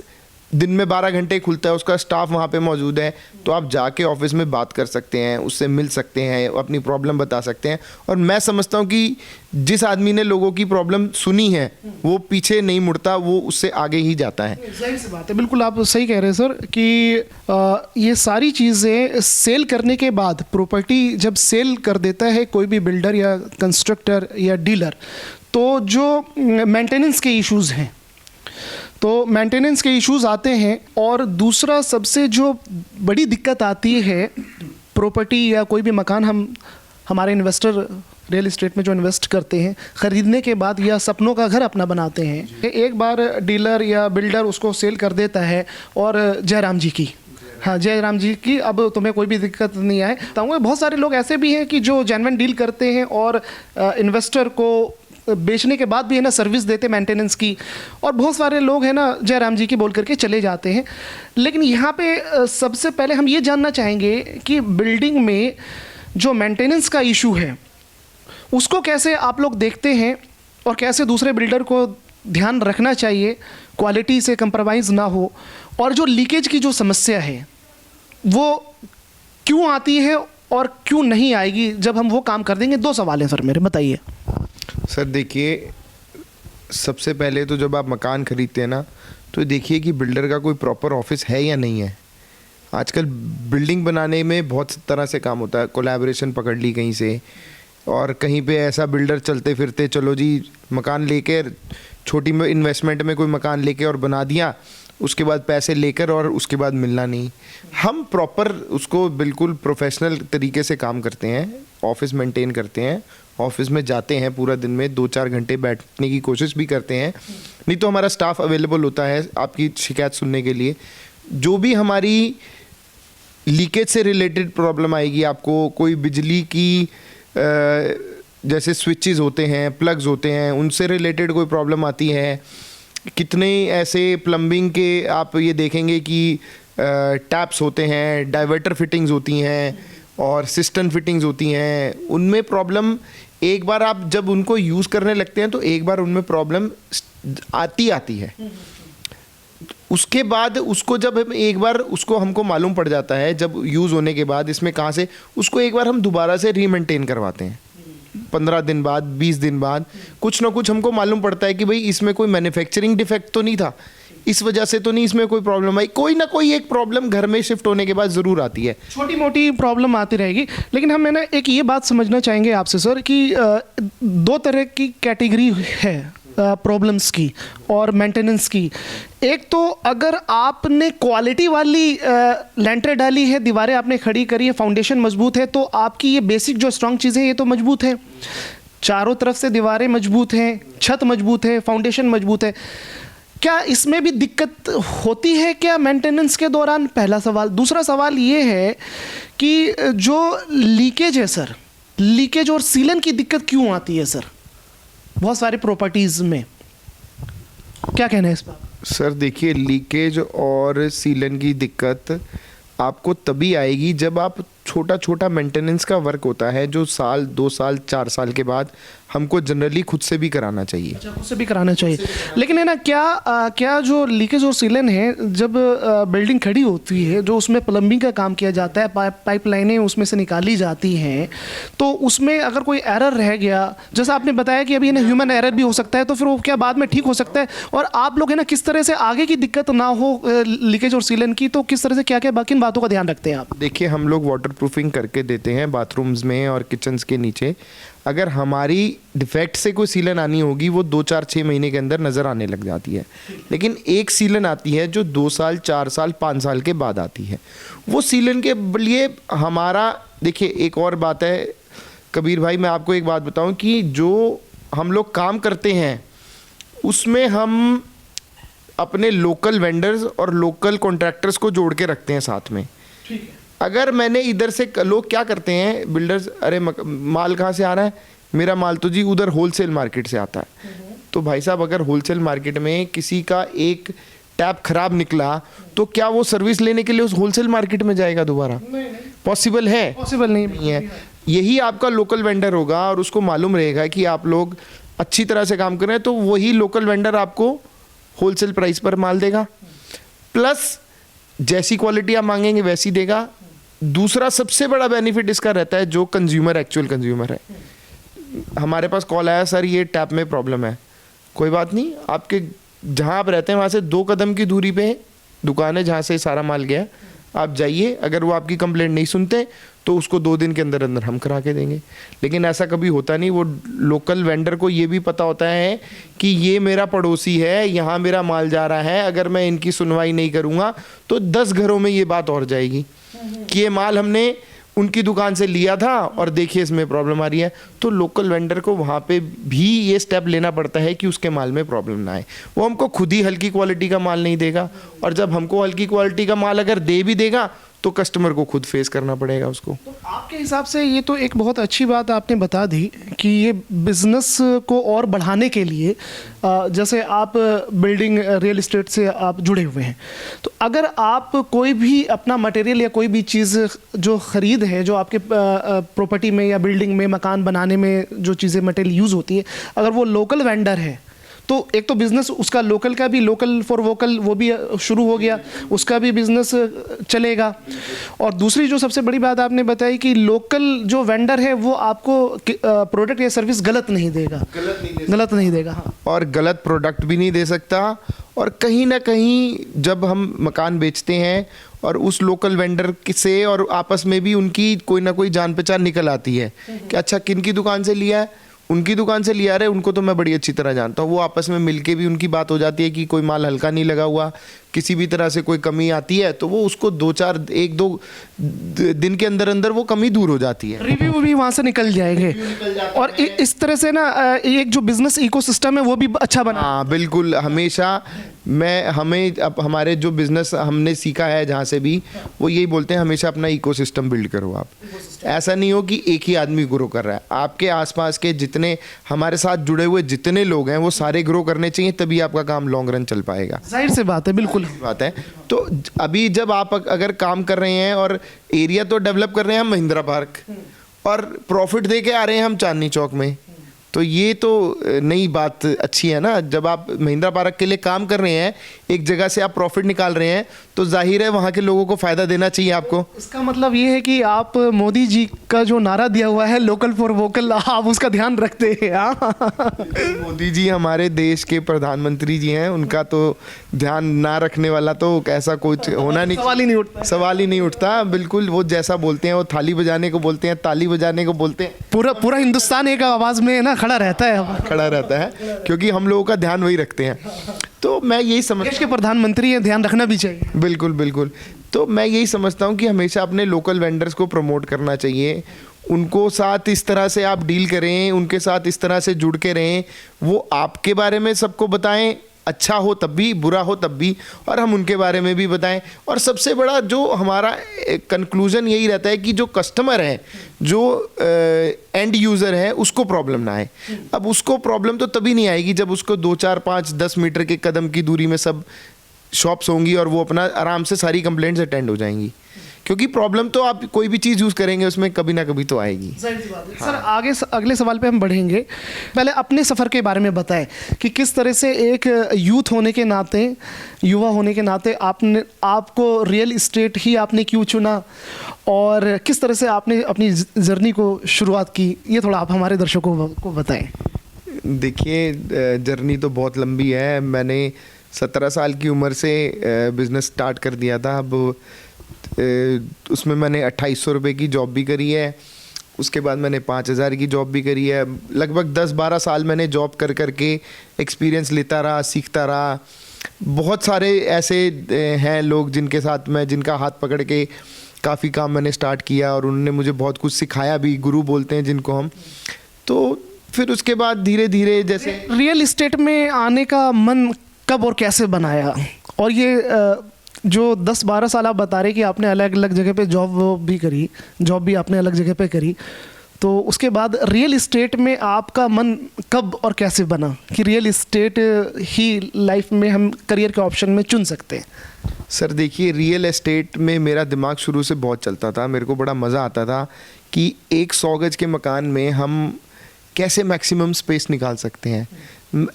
दिन में 12 घंटे खुलता है, उसका स्टाफ वहाँ पे मौजूद है, तो आप जाके ऑफिस में बात कर सकते हैं, उससे मिल सकते हैं, अपनी प्रॉब्लम बता सकते हैं। और मैं समझता हूँ कि जिस आदमी ने लोगों की प्रॉब्लम सुनी है वो पीछे नहीं मुड़ता, वो उससे आगे ही जाता है। सही सी बात है, बिल्कुल आप सही कह रहे हैं सर कि ये सारी चीज़ें सेल करने के बाद, प्रॉपर्टी जब सेल कर देता है कोई भी बिल्डर या कंस्ट्रक्टर या डीलर, तो जो मेंटेनेंस के इश्यूज़ हैं, तो मेंटेनेंस के इश्यूज आते हैं। और दूसरा सबसे जो बड़ी दिक्कत आती है, प्रॉपर्टी या कोई भी मकान हमारे इन्वेस्टर रियल एस्टेट में जो इन्वेस्ट करते हैं, ख़रीदने के बाद या सपनों का घर अपना बनाते हैं, एक बार डीलर या बिल्डर उसको सेल कर देता है, और जयराम जी की अब तुम्हें कोई भी दिक्कत नहीं आए। तो बहुत सारे लोग ऐसे भी हैं कि जो जेन्युइन डील करते हैं और इन्वेस्टर को बेचने के बाद भी है ना सर्विस देते मेंटेनेंस की, और बहुत सारे लोग हैं ना जयराम जी की बोल करके चले जाते हैं। लेकिन यहाँ पे सबसे पहले हम ये जानना चाहेंगे कि बिल्डिंग में जो मेंटेनेंस का इशू है उसको कैसे आप लोग देखते हैं, और कैसे दूसरे बिल्डर को ध्यान रखना चाहिए क्वालिटी से कंप्रोमाइज़ ना हो, और जो लीकेज की जो समस्या है वो क्यों आती है और क्यों नहीं आएगी जब हम वो काम कर देंगे। 2 सवाल हैं सर मेरे, बताइए। सर देखिए, सबसे पहले तो जब आप मकान खरीदते हैं ना, तो देखिए कि बिल्डर का कोई प्रॉपर ऑफिस है या नहीं है। आजकल बिल्डिंग बनाने में बहुत तरह से काम होता है, कोलैबोरेशन पकड़ ली कहीं से, और कहीं पे ऐसा बिल्डर चलते फिरते चलो जी मकान लेकर छोटी इन्वेस्टमेंट में कोई मकान लेके और बना दिया, उसके बाद पैसे लेकर और उसके बाद मिलना नहीं। हम प्रॉपर उसको बिल्कुल प्रोफेशनल तरीके से काम करते हैं, ऑफिस मेंटेन करते हैं, ऑफिस में जाते हैं, पूरा दिन में 2-4 घंटे बैठने की कोशिश भी करते हैं, नहीं तो हमारा स्टाफ अवेलेबल होता है आपकी शिकायत सुनने के लिए। जो भी हमारी लीकेज से रिलेटेड प्रॉब्लम आएगी, आपको कोई बिजली की जैसे स्विचेस होते हैं, प्लग्स होते हैं, उनसे रिलेटेड कोई प्रॉब्लम आती है, कितने ऐसे प्लम्बिंग के आप ये देखेंगे कि टैप्स होते हैं, डाइवर्टर फिटिंग्स होती हैं और सिस्टम फिटिंग्स होती हैं, उनमें प्रॉब्लम एक बार आप जब उनको यूज़ करने लगते हैं तो एक बार उनमें प्रॉब्लम आती है। उसके बाद उसको जब हम एक बार उसको हमको मालूम पड़ जाता है, जब यूज़ होने के बाद इसमें कहाँ से, उसको एक बार हम दोबारा से रीमेंटेन करवाते हैं। 15 दिन बाद, 20 दिन बाद कुछ ना कुछ हमको मालूम पड़ता है कि भाई इसमें कोई मैन्युफैक्चरिंग डिफेक्ट तो नहीं था, इस वजह से तो नहीं इसमें कोई प्रॉब्लम आई। कोई ना कोई एक प्रॉब्लम घर में शिफ्ट होने के बाद ज़रूर आती है, छोटी मोटी प्रॉब्लम आती रहेगी। लेकिन हम ना एक ये बात समझना चाहेंगे आपसे सर कि 2 तरह की कैटेगरी है प्रॉब्लम्स की और मेंटेनेंस की। एक तो अगर आपने क्वालिटी वाली लेंटर डाली है, दीवारें आपने खड़ी करी है, फाउंडेशन मजबूत है, तो आपकी ये बेसिक जो स्ट्रॉन्ग चीज़ें ये तो मजबूत है, चारों तरफ से दीवारें मजबूत हैं, छत मजबूत है, फाउंडेशन मजबूत है। क्या इसमें भी दिक्कत होती है क्या मेंटेनेंस के दौरान? पहला सवाल। दूसरा सवाल ये है कि जो लीकेज है सर, लीकेज और सीलन की दिक्कत क्यों आती है सर बहुत सारे प्रॉपर्टीज़ में? क्या कहना है इस पर? सर देखिए, लीकेज और सीलन की दिक्कत आपको तभी आएगी जब आप छोटा छोटा मेंटेनेंस का वर्क होता है जो साल 2 साल 4 साल के बाद हमको जनरली खुद से भी कराना चाहिए। अच्छा, खुद से भी कराना चाहिए। लेकिन है ना, क्या जो लीकेज और सीलन है, जब बिल्डिंग खड़ी होती है, जो उसमें प्लम्बिंग का काम किया जाता है, पाइपलाइनें उसमें से निकाली जाती हैं, तो उसमें अगर कोई एरर रह गया, जैसा आपने बताया कि अभी ना ह्यूमन एरर भी हो सकता है, तो फिर वो क्या बाद में ठीक हो सकता है? और आप लोग है ना किस तरह से आगे की दिक्कत ना हो लीकेज और सीलन की, तो किस तरह से क्या क्या बाकी बातों का ध्यान रखते हैं आप? देखिए, हम लोग वाटर प्रूफिंग करके देते हैं बाथरूम्स में और किचन्स के नीचे। अगर हमारी डिफेक्ट से कोई सीलन आनी होगी वो 2-4-6 महीने के अंदर नज़र आने लग जाती है, लेकिन एक सीलन आती है जो 2 साल 4 साल 5 साल के बाद आती है। वो सीलन के लिए हमारा, देखिए एक और बात है कबीर भाई, मैं आपको एक बात बताऊं कि जो हम लोग काम करते हैं उसमें हम अपने लोकल वेंडर्स और लोकल कॉन्ट्रैक्टर्स को जोड़ के रखते हैं साथ में। ठीक है। अगर मैंने इधर से, लोग क्या करते हैं बिल्डर्स, अरे माल कहाँ से आ रहा है, मेरा माल तो जी उधर होलसेल मार्केट से आता है। तो भाई साहब, अगर होलसेल मार्केट में किसी का एक टैप खराब निकला तो क्या वो सर्विस लेने के लिए उस होलसेल मार्केट में जाएगा दोबारा? पॉसिबल है? पॉसिबल नहीं है। यही आपका लोकल वेंडर होगा और उसको मालूम रहेगा कि आप लोग अच्छी तरह से काम कर रहे हैं, तो वही लोकल वेंडर आपको होलसेल प्राइस पर माल देगा, प्लस जैसी क्वालिटी आप मांगेंगे वैसी देगा। दूसरा सबसे बड़ा बेनिफिट इसका रहता है, जो कंज्यूमर, एक्चुअल कंज्यूमर है, हमारे पास कॉल आया, सर ये टैप में प्रॉब्लम है, कोई बात नहीं, आपके जहाँ आप रहते हैं वहाँ से 2 कदम की दूरी पे दुकान है जहाँ से सारा माल गया, आप जाइए। अगर वो आपकी कंप्लेंट नहीं सुनते तो उसको 2 दिन के अंदर अंदर हम करा के देंगे। लेकिन ऐसा कभी होता नहीं, वो लोकल वेंडर को ये भी पता होता है कि ये मेरा पड़ोसी है, यहाँ मेरा माल जा रहा है, अगर मैं इनकी सुनवाई नहीं करूँगा तो 10 घरों में ये बात और जाएगी कि ये माल हमने उनकी दुकान से लिया था और देखिए इसमें प्रॉब्लम आ रही है। तो लोकल वेंडर को वहाँ पे भी ये स्टेप लेना पड़ता है कि उसके माल में प्रॉब्लम ना आए। वो हमको खुद ही हल्की क्वालिटी का माल नहीं देगा, और जब हमको हल्की क्वालिटी का माल अगर दे भी देगा तो कस्टमर को खुद फेस करना पड़ेगा उसको। तो आपके हिसाब से ये तो एक बहुत अच्छी बात आपने बता दी कि ये बिज़नेस को और बढ़ाने के लिए, जैसे आप बिल्डिंग रियल एस्टेट से आप जुड़े हुए हैं, तो अगर आप कोई भी अपना मटेरियल या कोई भी चीज़ जो ख़रीद है, जो आपके प्रॉपर्टी में या बिल्डिंग में मकान बनाने में जो चीज़ें मटेरियल यूज़ होती है, अगर वो लोकल वेंडर है तो एक तो बिज़नेस उसका लोकल का भी, लोकल फॉर वोकल, वो भी शुरू हो गया, उसका भी बिज़नेस चलेगा। और दूसरी जो सबसे बड़ी बात आपने बताई कि लोकल जो वेंडर है वो आपको प्रोडक्ट या सर्विस गलत नहीं देगा। हाँ। और गलत प्रोडक्ट भी नहीं दे सकता, और कहीं ना कहीं जब हम मकान बेचते हैं और उस लोकल वेंडर से और आपस में भी उनकी कोई ना कोई जान पहचान निकल आती है कि अच्छा किन की दुकान से लिया है, उनकी दुकान से लिया रहे, उनको तो मैं बड़ी अच्छी तरह जानता हूँ। वो आपस में मिलके भी उनकी बात हो जाती है कि कोई माल हल्का नहीं लगा हुआ, किसी भी तरह से कोई कमी आती है तो वो उसको 1-2 दिन के अंदर अंदर वो कमी दूर हो जाती है, रिव्यू भी वहाँ से निकल जाएंगे और इस तरह से ना एक जो बिजनेस इकोसिस्टम है वो भी अच्छा बना। हाँ बिल्कुल। हमेशा हमें अब हमारे जो बिज़नेस हमने सीखा है जहाँ से भी, वो यही बोलते हैं हमेशा अपना इकोसिस्टम बिल्ड करो आप। ऐसा नहीं हो कि एक ही आदमी ग्रो कर रहा है, आपके आसपास के जितने हमारे साथ जुड़े हुए जितने लोग हैं वो सारे ग्रो करने चाहिए, तभी आपका काम लॉन्ग रन चल पाएगा। जाहिर सी बात है, बिल्कुल बात है। तो अभी जब आप अगर काम कर रहे हैं और एरिया तो डेवलप कर रहे हैं हम महिंद्रा पार्क और प्रॉफिट दे के आ रहे हैं हम चांदनी चौक में, तो ये तो नई बात अच्छी है ना। जब आप महिंद्रा पार्क के लिए काम कर रहे हैं, एक जगह से आप प्रॉफिट निकाल रहे हैं, तो जाहिर है वहाँ के लोगों को फ़ायदा देना चाहिए आपको। इसका मतलब ये है कि आप मोदी जी का जो नारा दिया हुआ है लोकल फॉर वोकल, आप उसका ध्यान रखते हैं। मोदी जी हमारे देश के प्रधानमंत्री जी हैं, उनका तो ध्यान ना रखने वाला तो ऐसा कुछ होना नहीं, सवाल ही नहीं उठता। बिल्कुल, वो जैसा बोलते हैं, वो थाली बजाने को बोलते हैं, ताली बजाने को बोलते हैं। पूरा हिंदुस्तान एक आवाज़ में ना खड़ा रहता है क्योंकि हम लोगों का ध्यान वही रखते हैं। तो मैं यही समझ, देश के प्रधानमंत्री हैं, ध्यान रखना भी चाहिए। बिल्कुल बिल्कुल। तो मैं यही समझता हूँ कि हमेशा अपने लोकल वेंडर्स को प्रमोट करना चाहिए, उनको साथ इस तरह से आप डील करें, उनके साथ इस तरह से जुड़ के रहें, वो आपके बारे में सबको बताएं, अच्छा हो तब भी, बुरा हो तब भी, और हम उनके बारे में भी बताएं। और सबसे बड़ा जो हमारा कंक्लूजन यही रहता है कि जो कस्टमर है, जो एंड यूज़र है, उसको प्रॉब्लम ना आए। अब उसको प्रॉब्लम तो तभी नहीं आएगी जब उसको 2, 4, 5, 10 मीटर के कदम की दूरी में सब शॉप्स होंगी और वो अपना आराम से सारी कंप्लेंट्स अटेंड हो जाएंगी। क्योंकि प्रॉब्लम तो आप कोई भी चीज़ यूज़ करेंगे उसमें कभी ना कभी तो आएगी। सर आगे अगले सवाल पे हम बढ़ेंगे, पहले अपने सफ़र के बारे में बताएं कि किस तरह से एक यूथ होने के नाते, युवा होने के नाते आपको रियल इस्टेट ही आपने क्यों चुना और किस तरह से आपने अपनी जर्नी को शुरुआत की, ये थोड़ा आप हमारे दर्शकों को बताएं। देखिए, जर्नी तो बहुत लंबी है। मैंने 17 साल की उम्र से बिज़नेस स्टार्ट कर दिया था। अब उसमें मैंने 2800 रुपये की जॉब भी करी है, उसके बाद मैंने 5000 की जॉब भी करी है। लगभग 10-12 साल मैंने जॉब कर के एक्सपीरियंस लेता रहा, सीखता रहा। बहुत सारे ऐसे हैं लोग जिनके साथ मैं, जिनका हाथ पकड़ के काफ़ी काम मैंने स्टार्ट किया और उन्होंने मुझे बहुत कुछ सिखाया भी, गुरु बोलते हैं जिनको हम। तो फिर उसके बाद धीरे धीरे जैसे रियल इस्टेट में आने का मन कब और कैसे बनाया, और ये जो 10-12 साल आप बता रहे कि आपने अलग अलग जगह पे जॉब भी करी, जॉब भी आपने अलग जगह पे करी, तो उसके बाद रियल इस्टेट में आपका मन कब और कैसे बना कि रियल इस्टेट ही लाइफ में हम करियर के ऑप्शन में चुन सकते हैं? सर देखिए, रियल एस्टेट में मेरा दिमाग शुरू से बहुत चलता था। मेरे को बड़ा मज़ा आता था कि एक 100 गज के मकान में हम कैसे मैक्सिमम स्पेस निकाल सकते हैं।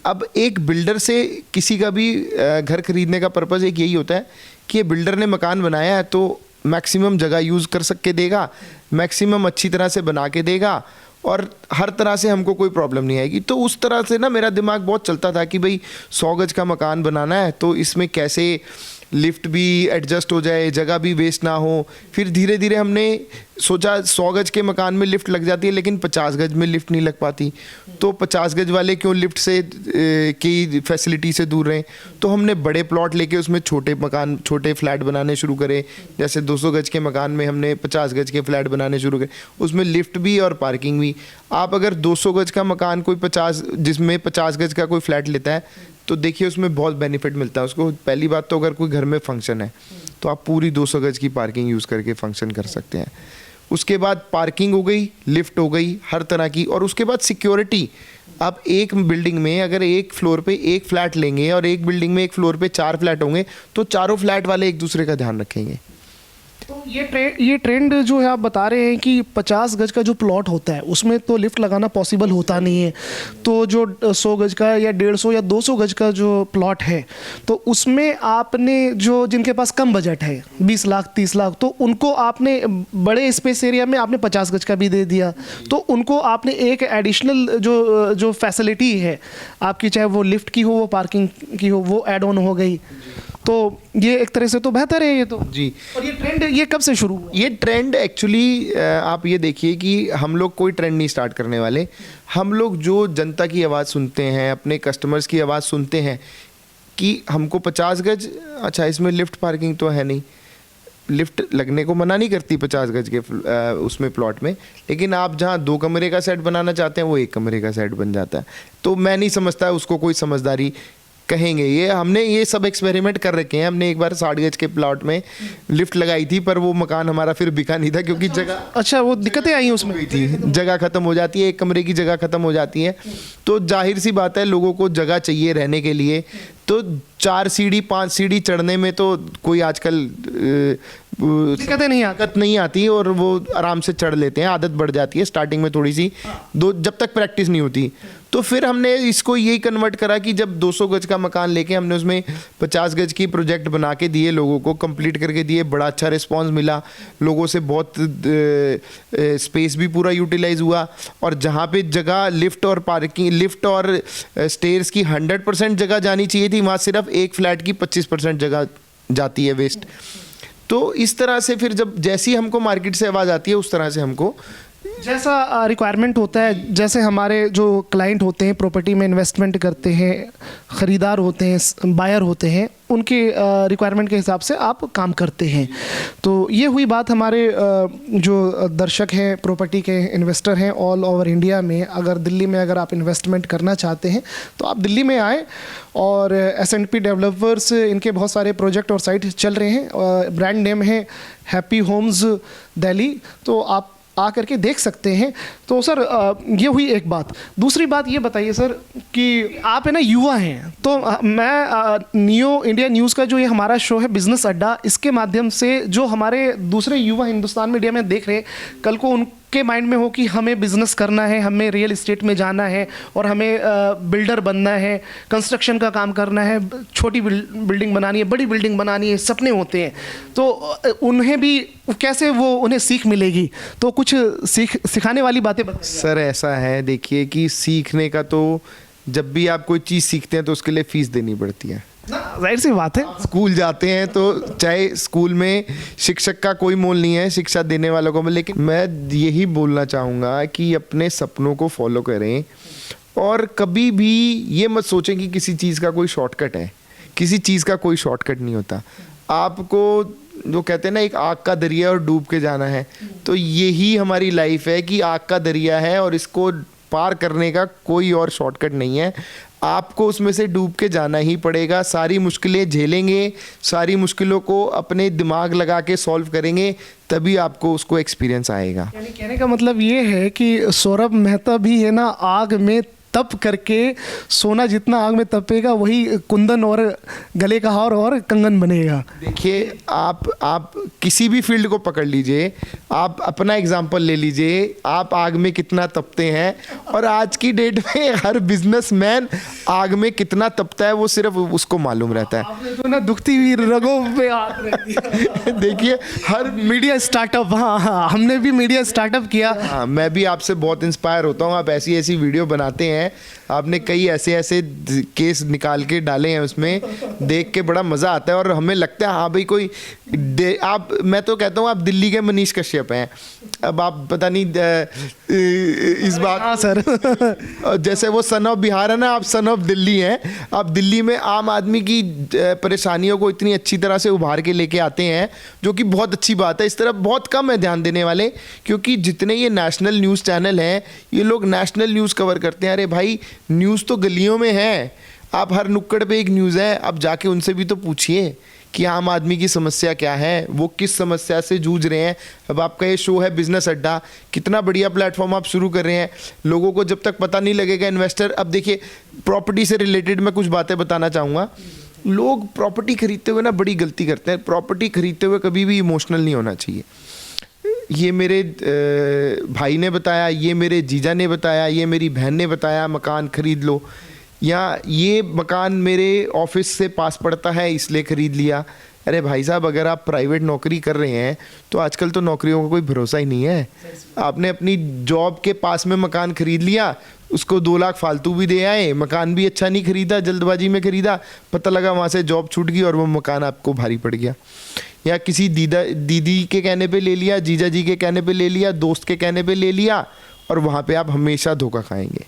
अब एक बिल्डर से किसी का भी घर खरीदने का पर्पज़ एक यही होता है कि ये बिल्डर ने मकान बनाया है तो मैक्सिमम जगह यूज़ कर सक के देगा, मैक्सिमम अच्छी तरह से बना के देगा और हर तरह से हमको कोई प्रॉब्लम नहीं आएगी। तो उस तरह से ना मेरा दिमाग बहुत चलता था कि भाई 100 गज का मकान बनाना है तो इसमें कैसे लिफ्ट भी एडजस्ट हो जाए, जगह भी वेस्ट ना हो। फिर धीरे धीरे हमने सोचा 100 गज के मकान में लिफ्ट लग जाती है लेकिन 50 गज में लिफ्ट नहीं लग पाती, तो 50 गज वाले क्यों लिफ्ट से की फैसिलिटी से दूर रहें। तो हमने बड़े प्लॉट लेके उसमें छोटे मकान, छोटे फ्लैट बनाने शुरू करे। जैसे 200 गज के मकान में हमने 50 गज के फ्लैट बनाने शुरू करे, उसमें लिफ्ट भी और पार्किंग भी। आप अगर 200 गज का मकान कोई 50, जिसमें 50 गज का कोई फ्लैट लेता है तो देखिए उसमें बहुत बेनिफिट मिलता है उसको। पहली बात तो अगर कोई घर में फंक्शन है तो आप पूरी 200 गज की पार्किंग यूज़ करके फंक्शन कर सकते हैं। उसके बाद पार्किंग हो गई, लिफ्ट हो गई, हर तरह की। और उसके बाद सिक्योरिटी। आप एक बिल्डिंग में अगर एक फ्लोर पे एक फ्लैट लेंगे और एक बिल्डिंग में एक फ्लोर पे 4 फ्लैट होंगे तो चारों फ्लैट वाले एक दूसरे का ध्यान रखेंगे। तो ये ट्रेंड जो है आप बता रहे हैं कि 50 गज का जो प्लॉट होता है उसमें तो लिफ्ट लगाना पॉसिबल होता नहीं है, तो जो 100 गज का या 150 या 200 गज का जो प्लॉट है तो उसमें आपने जो जिनके पास कम बजट है 20 लाख 30 लाख, तो उनको आपने बड़े स्पेस एरिया में आपने 50 गज का भी दे दिया, तो उनको आपने एक एडिशनल जो फैसिलिटी है आपकी, चाहे वो लिफ्ट की हो वो पार्किंग की हो, वो ऐड ऑन हो गई। तो ये एक तरह से तो बेहतर है ये तो जी। और ये ट्रेंड ये कब से शुरू हुआ? ये ट्रेंड एक्चुअली आप ये देखिए कि हम लोग कोई ट्रेंड नहीं स्टार्ट करने वाले। हम लोग जो जनता की आवाज़ सुनते हैं, अपने कस्टमर्स की आवाज़ सुनते हैं कि हमको 50 गज, अच्छा इसमें लिफ्ट पार्किंग तो है नहीं, लिफ्ट लगने को मना नहीं करती 50 गज के उसमें प्लॉट में, लेकिन आप जहाँ 2 कमरे का सेट बनाना चाहते हैं वो 1 कमरे का सेट बन जाता है। तो मैं नहीं समझता उसको कोई समझदारी कहेंगे। ये हमने ये सब एक्सपेरिमेंट कर रखे हैं। हमने एक बार 60 गज के प्लॉट में लिफ्ट लगाई थी, पर वो मकान हमारा फिर बिका नहीं था क्योंकि जगह, अच्छा वो दिक्कतें आई उसमें थी, जगह खत्म हो जाती है, 1 कमरे की जगह खत्म हो जाती है। तो जाहिर सी बात है लोगों को जगह चाहिए रहने के लिए, तो 4 सीढ़ी 5 सीढ़ी चढ़ने में तो कोई आजकल दिक्कतें नहीं आती और वो आराम से चढ़ लेते हैं, आदत बढ़ जाती है स्टार्टिंग में थोड़ी सी, जब तक प्रैक्टिस नहीं होती। तो फिर हमने इसको यही कन्वर्ट करा कि जब 200 गज का मकान लेके हमने उसमें 50 गज की प्रोजेक्ट बना के दिए, लोगों को कंप्लीट करके दिए, बड़ा अच्छा रिस्पांस मिला, लोगों से बहुत स्पेस भी पूरा यूटिलाइज हुआ। और जहाँ पे जगह लिफ्ट और स्टेयर्स की 100% जगह जानी चाहिए थी, वहाँ सिर्फ एक फ्लैट की 25% जगह जाती है वेस्ट। तो इस तरह से फिर जब जैसी हमको मार्केट से आवाज़ आती है उस तरह से हमको जैसा रिक्वायरमेंट होता है, जैसे हमारे जो क्लाइंट होते हैं प्रॉपर्टी में इन्वेस्टमेंट करते हैं, ख़रीदार होते हैं, बायर होते हैं, उनके रिक्वायरमेंट के हिसाब से आप काम करते हैं। तो ये हुई बात हमारे जो दर्शक हैं, प्रॉपर्टी के इन्वेस्टर हैं ऑल ओवर इंडिया में, अगर दिल्ली में अगर आप इन्वेस्टमेंट करना चाहते हैं तो आप दिल्ली में आए, और S&P डेवलपर्स इनके बहुत सारे प्रोजेक्ट और साइट चल रहे हैं, ब्रांड नेम है हैप्पी होम्स दिल्ली, तो आप आ करके देख सकते हैं। तो सर ये हुई एक बात। दूसरी बात ये बताइए सर कि आप है ना युवा हैं, तो मैं नियो इंडिया न्यूज़ का जो ये हमारा शो है बिज़नेस अड्डा, इसके माध्यम से जो हमारे दूसरे युवा हिंदुस्तान मीडिया में देख रहे हैं, कल को उनके माइंड में हो कि हमें बिज़नेस करना है, हमें रियल इस्टेट में जाना है और हमें बिल्डर बनना है, कंस्ट्रक्शन का काम करना है, छोटी बिल्डिंग बनानी है, बड़ी बिल्डिंग बनानी है, सपने होते हैं, तो उन्हें भी कैसे वो उन्हें सीख मिलेगी? तो कुछ सिखाने वाली बातें बताइए। सर ऐसा है, देखिए कि सीखने का तो जब भी आप कोई चीज़ सीखते हैं तो उसके लिए फ़ीस देनी पड़ती है, जाहिर सी बात है। स्कूल जाते हैं तो चाहे स्कूल में शिक्षक का कोई मोल नहीं है, शिक्षा देने वालों को, लेकिन मैं यही बोलना चाहूँगा कि अपने सपनों को फॉलो करें और कभी भी ये मत सोचें कि किसी चीज़ का कोई शॉर्टकट है। किसी चीज़ का कोई शॉर्टकट नहीं होता। आपको जो कहते हैं ना, एक आग का दरिया और डूब के जाना है, तो यही हमारी लाइफ है कि आग का दरिया है और इसको पार करने का कोई और शॉर्टकट नहीं है। आपको उसमें से डूब के जाना ही पड़ेगा, सारी मुश्किलें झेलेंगे, सारी मुश्किलों को अपने दिमाग लगा के सॉल्व करेंगे, तभी आपको उसको एक्सपीरियंस आएगा। यानी कहने का मतलब ये है कि सौरभ मेहता भी है ना आग में तप करके, सोना जितना आग में तपेगा वही कुंदन और गले का हार और कंगन बनेगा। देखिए आप किसी भी फील्ड को पकड़ लीजिए, आप अपना एग्जांपल ले लीजिए, आप आग में कितना तपते हैं, और आज की डेट में हर बिजनेसमैन आग में कितना तपता है वो सिर्फ उसको मालूम रहता है। आपने तो ना दुखती हुई रगों पे हाथ रख दिया। देखिए हर मीडिया स्टार्टअप, हाँ हमने भी मीडिया स्टार्टअप किया। हाँ, मैं भी आपसे बहुत इंस्पायर होता हूँ। आप ऐसी ऐसी वीडियो बनाते हैं, आपने कई ऐसे ऐसे केस निकाल के डाले हैं, उसमें देख के बड़ा मज़ा आता है और हमें लगता है हाँ भाई कोई मैं तो कहता हूँ आप दिल्ली के मनीष कश्यप हैं। अब आप पता नहीं इस बात, हाँ सर जैसे वो सन ऑफ बिहार है ना, आप सन ऑफ दिल्ली हैं। आप दिल्ली में आम आदमी की परेशानियों को इतनी अच्छी तरह से उभार के लेके आते हैं, जो कि बहुत अच्छी बात है। इस तरफ बहुत कम है ध्यान देने वाले, क्योंकि जितने ये नेशनल न्यूज़ चैनल हैं, ये लोग नेशनल न्यूज़ कवर करते हैं। अरे भाई न्यूज़ तो गलियों में है, आप हर नुक्कड़ पे एक न्यूज़ है, आप जाके उनसे भी तो पूछिए कि आम आदमी की समस्या क्या है, वो किस समस्या से जूझ रहे हैं। अब आपका ये शो है बिजनेस अड्डा, कितना बढ़िया प्लेटफॉर्म आप शुरू कर रहे हैं। लोगों को जब तक पता नहीं लगेगा इन्वेस्टर, अब देखिए प्रॉपर्टी से रिलेटेड मैं कुछ बातें बताना चाहूँगा। लोग प्रॉपर्टी खरीदते हुए ना बड़ी गलती करते हैं। प्रॉपर्टी खरीदते हुए कभी भी इमोशनल नहीं होना चाहिए। ये मेरे भाई ने बताया, ये मेरे जीजा ने बताया, ये मेरी बहन ने बताया मकान खरीद लो, या ये मकान मेरे ऑफिस से पास पड़ता है इसलिए ख़रीद लिया। अरे भाई साहब, अगर आप प्राइवेट नौकरी कर रहे हैं तो आजकल तो नौकरियों का कोई भरोसा ही नहीं है। आपने अपनी जॉब के पास में मकान खरीद लिया, उसको 2 लाख फालतू भी दे आए, मकान भी अच्छा नहीं खरीदा, जल्दबाजी में खरीदा, पता लगा वहाँ से जॉब छूट गई और वो मकान आपको भारी पड़ गया। या किसी दीदी के कहने पे ले लिया, जीजा जी के कहने पे ले लिया, दोस्त के कहने पे ले लिया, और वहाँ पे आप हमेशा धोखा खाएंगे।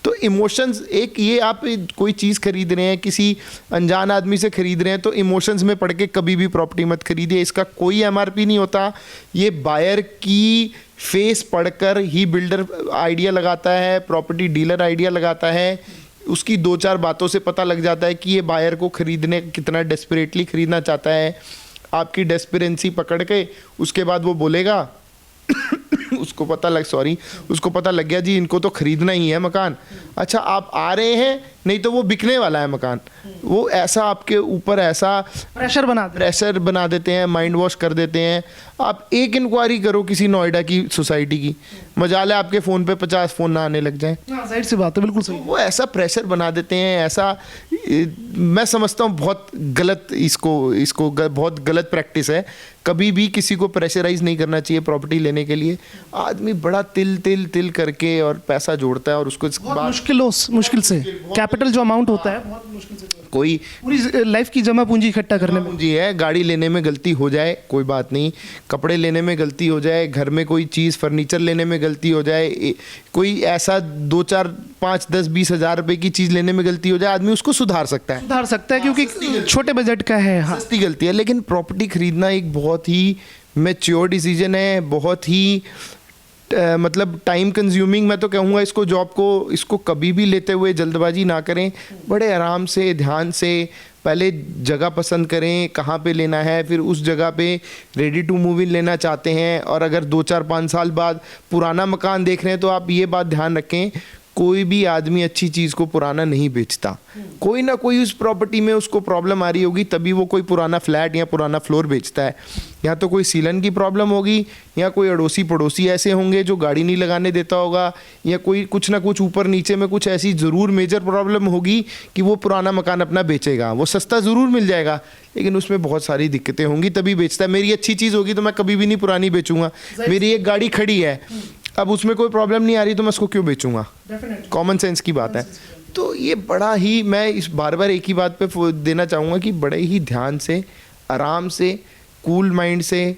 तो इमोशंस, एक ये आप कोई चीज़ खरीद रहे हैं, किसी अनजान आदमी से खरीद रहे हैं, तो इमोशंस में पड़ के कभी भी प्रॉपर्टी मत खरीदिए। इसका कोई एमआरपी नहीं होता। ये बायर की फेस पढ़कर ही बिल्डर आइडिया लगाता है, प्रॉपर्टी डीलर आइडिया लगाता है। उसकी 2-4 बातों से पता लग जाता है कि ये बायर को खरीदने कितना डेस्परेटली खरीदना चाहता है। आपकी डेस्परेंसी पकड़ के उसके बाद वो बोलेगा उसको पता लग गया जी इनको तो खरीदना ही है मकान। अच्छा, आप आ रहे हैं, नहीं तो वो बिकने वाला है मकान। वो ऐसा आपके ऊपर ऐसा प्रेशर बना देते हैं, माइंड वॉश कर देते हैं। आप एक इंक्वायरी करो किसी नोएडा की सोसाइटी की, मजाल है आपके फ़ोन पे 50 फ़ोन ना आने लग जाए। जाहिर सी बात है, बिल्कुल सही। वो ऐसा प्रेशर बना देते हैं, ऐसा मैं समझता हूँ बहुत गलत, इसको बहुत गलत प्रैक्टिस है। कभी भी किसी को प्रेशराइज नहीं करना चाहिए प्रॉपर्टी लेने के लिए। आदमी बड़ा तिल करके और पैसा जोड़ता है और उसको मुश्किल से कैपिटल जो अमाउंट होता है बहुत मुश्किल से, कोई पूरी लाइफ की जमा पूंजी इकट्ठा करने में। पूंजी है, गाड़ी लेने में गलती हो जाए कोई बात नहीं, कपड़े लेने में गलती हो जाए, घर में कोई चीज़ फर्नीचर लेने में गलती हो जाए, कोई ऐसा 2, 4, 5, 10, 20 हज़ार रुपए की चीज़ लेने में गलती हो जाए, आदमी उसको सुधार सकता है क्योंकि छोटे बजट का है। हाँ, सस्ती गलती है। लेकिन प्रॉपर्टी खरीदना एक बहुत ही मैच्योर डिसीजन है, बहुत ही मतलब टाइम कंज्यूमिंग। मैं तो कहूँगा इसको, जॉब को, इसको कभी भी लेते हुए जल्दबाजी ना करें। बड़े आराम से, ध्यान से पहले जगह पसंद करें कहाँ पे लेना है, फिर उस जगह पे रेडी टू मूव इन लेना चाहते हैं। और अगर 2, 4, 5 साल बाद पुराना मकान देख रहे हैं तो आप ये बात ध्यान रखें, कोई भी आदमी अच्छी चीज़ को पुराना नहीं बेचता। कोई ना कोई उस प्रॉपर्टी में उसको प्रॉब्लम आ रही होगी, तभी वो कोई पुराना फ्लैट या पुराना फ्लोर बेचता है। या तो कोई सीलन की प्रॉब्लम होगी, या कोई अड़ोसी पड़ोसी ऐसे होंगे जो गाड़ी नहीं लगाने देता होगा, या कोई कुछ ना कुछ ऊपर नीचे में कुछ ऐसी ज़रूर मेजर प्रॉब्लम होगी कि वो पुराना मकान अपना बेचेगा। वो सस्ता ज़रूर मिल जाएगा लेकिन उसमें बहुत सारी दिक्कतें होंगी, तभी बेचता है। मेरी अच्छी चीज़ होगी तो मैं कभी भी नहीं पुरानी बेचूंगा। मेरी एक गाड़ी खड़ी है, अब उसमें कोई प्रॉब्लम नहीं आ रही तो मैं उसको क्यों बेचूंगा? कॉमन सेंस की बात है। तो ये बड़ा ही, मैं इस बार एक ही बात पे देना चाहूँगा कि बड़े ही ध्यान से, आराम से, कूल माइंड से,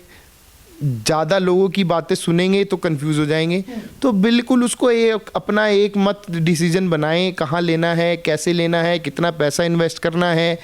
ज़्यादा लोगों की बातें सुनेंगे तो कंफ्यूज हो जाएंगे। तो बिल्कुल उसको अपना एक मत डिसीजन बनाएं, कहाँ लेना है, कैसे लेना है, कितना पैसा इन्वेस्ट करना है,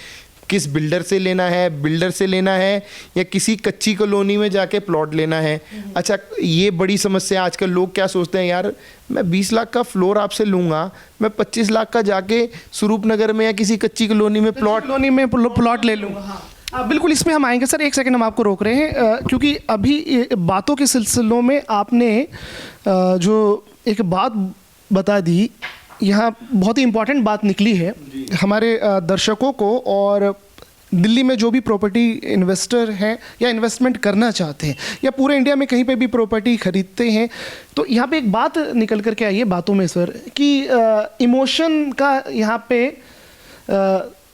किस बिल्डर से लेना है या किसी कच्ची कॉलोनी में जाके प्लॉट लेना है। अच्छा, ये बड़ी समस्या है आजकल। लोग क्या सोचते हैं, यार मैं 20 लाख का फ्लोर आपसे लूँगा, मैं 25 लाख का जाके स्वरूप नगर में या किसी कच्ची कॉलोनी में प्लॉट ले लूँगा। बिल्कुल, इसमें हम आएंगे सर। एक सेकंड हम आपको रोक रहे हैं क्योंकि अभी बातों के सिलसिलों में आपने जो एक बात बता दी, यहाँ बहुत ही इम्पोर्टेंट बात निकली है हमारे दर्शकों को, और दिल्ली में जो भी प्रॉपर्टी इन्वेस्टर हैं या इन्वेस्टमेंट करना चाहते हैं या पूरे इंडिया में कहीं पे भी प्रॉपर्टी खरीदते हैं, तो यहाँ पे एक बात निकल कर के आई है बातों में सर कि इमोशन का यहाँ पे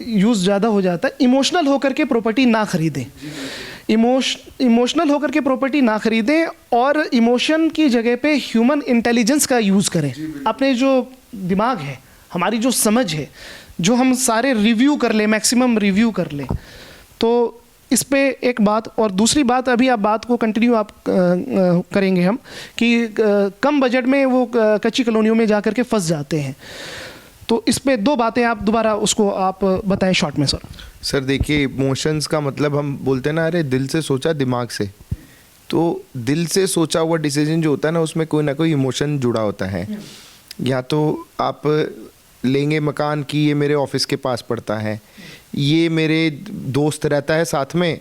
यूज़ ज़्यादा हो जाता है। इमोशनल होकर के प्रॉपर्टी ना खरीदें, इमोशनल होकर के प्रॉपर्टी ना खरीदें और इमोशन की जगह पे ह्यूमन इंटेलिजेंस का यूज़ करें। अपने जो दिमाग है, हमारी जो समझ है, जो हम सारे रिव्यू कर लें, मैक्सिमम रिव्यू कर लें। तो इस पे एक बात, और दूसरी बात, अभी आप बात को कंटिन्यू आप करेंगे हम कि कम बजट में वो कच्ची कॉलोनियों में जा कर के फंस जाते हैं। तो इस पे 2 बातें आप दोबारा उसको आप बताएं शॉर्ट में। सर देखिए, इमोशंस का मतलब हम बोलते हैं ना, अरे दिल से सोचा दिमाग से। तो दिल से सोचा हुआ डिसीजन जो होता है ना, उसमें कोई ना कोई इमोशन जुड़ा होता है। या तो आप लेंगे मकान की, ये मेरे ऑफिस के पास पड़ता है, ये मेरे दोस्त रहता है साथ में,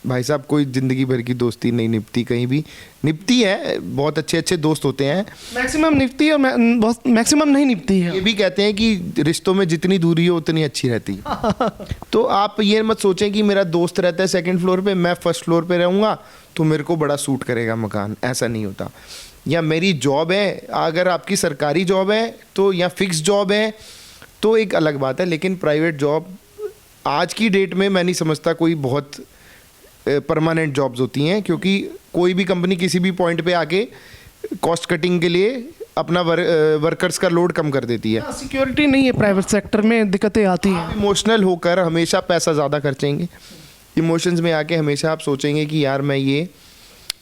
भाई साहब कोई ज़िंदगी भर की दोस्ती नहीं निभती, कहीं भी निभती है, बहुत अच्छे अच्छे दोस्त होते हैं। मैक्सिमम निभती है, बहुत मैक्सिमम नहीं निभती है। ये भी कहते हैं कि रिश्तों में जितनी दूरी हो उतनी अच्छी रहती है। तो आप ये मत सोचें कि मेरा दोस्त रहता है सेकंड फ्लोर पे, मैं फर्स्ट फ्लोर पे रहूँगा तो मेरे को बड़ा सूट करेगा मकान, ऐसा नहीं होता। या मेरी जॉब है, अगर आपकी सरकारी जॉब है तो, या फिक्स जॉब है तो एक अलग बात है, लेकिन प्राइवेट जॉब आज की डेट में मैं नहीं समझता कोई बहुत परमानेंट जॉब्स होती हैं, क्योंकि कोई भी कंपनी किसी भी पॉइंट पे आके कॉस्ट कटिंग के लिए अपना वर्कर्स का लोड कम कर देती है। सिक्योरिटी नहीं है प्राइवेट सेक्टर में, दिक्कतें आती हैं। इमोशनल होकर हमेशा पैसा ज़्यादा खर्चेंगे, इमोशंस में आके हमेशा आप सोचेंगे कि यार मैं ये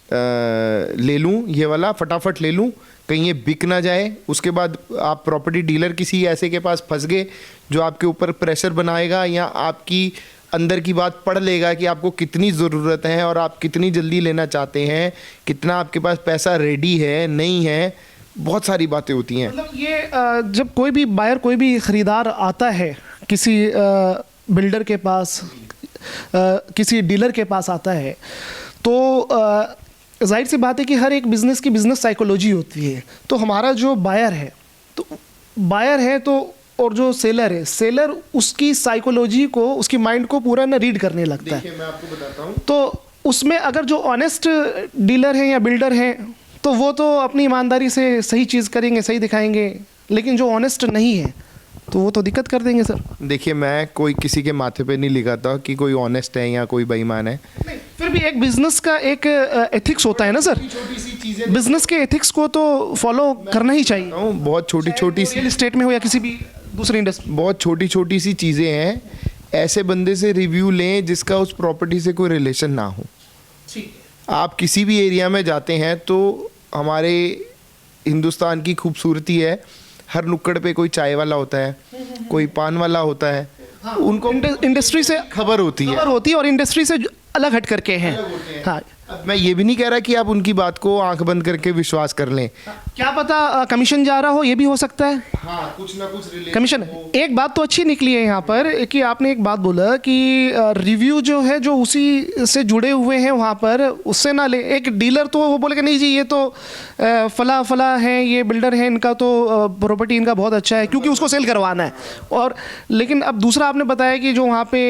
ले लूँ, ये वाला फटाफट ले लूँ, कहीं ये बिक ना जाए। उसके बाद आप प्रॉपर्टी डीलर किसी ऐसे के पास फंस गए जो आपके ऊपर प्रेशर बनाएगा या आपकी अंदर की बात पढ़ लेगा कि आपको कितनी ज़रूरत है और आप कितनी जल्दी लेना चाहते हैं, कितना आपके पास पैसा रेडी है नहीं है, बहुत सारी बातें होती हैं। मतलब ये जब कोई भी बायर, कोई भी ख़रीदार आता है किसी बिल्डर के पास, किसी डीलर के पास आता है, तो जाहिर सी बात है कि हर एक बिज़नेस की बिज़नेस साइकोलॉजी होती है। तो हमारा जो बायर है तो और जो सेलर है, सेलर उसकी साइकोलॉजी को, उसकी माइंड को पूरा ना रीड करने लगता है। देखिए मैं आपको बताता हूँ, तो उसमें अगर जो ऑनेस्ट डीलर हैं या बिल्डर हैं तो वो तो अपनी ईमानदारी से सही चीज़ करेंगे, सही दिखाएंगे, लेकिन जो ऑनेस्ट नहीं है तो वो तो दिक्कत कर देंगे सर। देखिए मैं कोई किसी के माथे पे नहीं लिखाता कि कोई ऑनेस्ट है या कोई बेईमान है। फिर भी एक बिजनेस का एक एथिक्स होता है ना सर, छोटी सी चीज़ें, बिजनेस के एथिक्स को तो फॉलो करना ही चाहिए। बहुत छोटी छोटी सी, रियल एस्टेट में हो या किसी भी दूसरी इंडस्ट्री, बहुत छोटी छोटी सी चीज़ें हैं। ऐसे बंदे से रिव्यू लें जिसका उस प्रॉपर्टी से कोई रिलेशन ना हो। आप किसी भी एरिया में जाते हैं तो हमारे हिंदुस्तान की खूबसूरती है, हर नुक्कड़ पे कोई चाय वाला होता है, कोई पान वाला होता है। हाँ, उनको इंडस्ट्री से खबर होती है और इंडस्ट्री से अलग हट करके हैं। हाँ, अब मैं ये भी नहीं कह रहा कि आप उनकी बात को आंख बंद करके विश्वास कर लें। क्या पता कमीशन जा रहा हो, ये भी हो सकता है। हाँ, कुछ ना कुछ कमीशन। एक बात तो अच्छी निकली है यहाँ पर कि आपने एक बात बोला कि रिव्यू जो है जो उसी से जुड़े हुए हैं वहाँ पर, उससे ना ले। एक डीलर तो वो बोलेगा नहीं जी ये तो फला फला है, ये बिल्डर है, इनका तो प्रॉपर्टी इनका बहुत अच्छा है, क्योंकि उसको सेल करवाना है। और लेकिन अब दूसरा आपने बताया कि जो वहाँ पे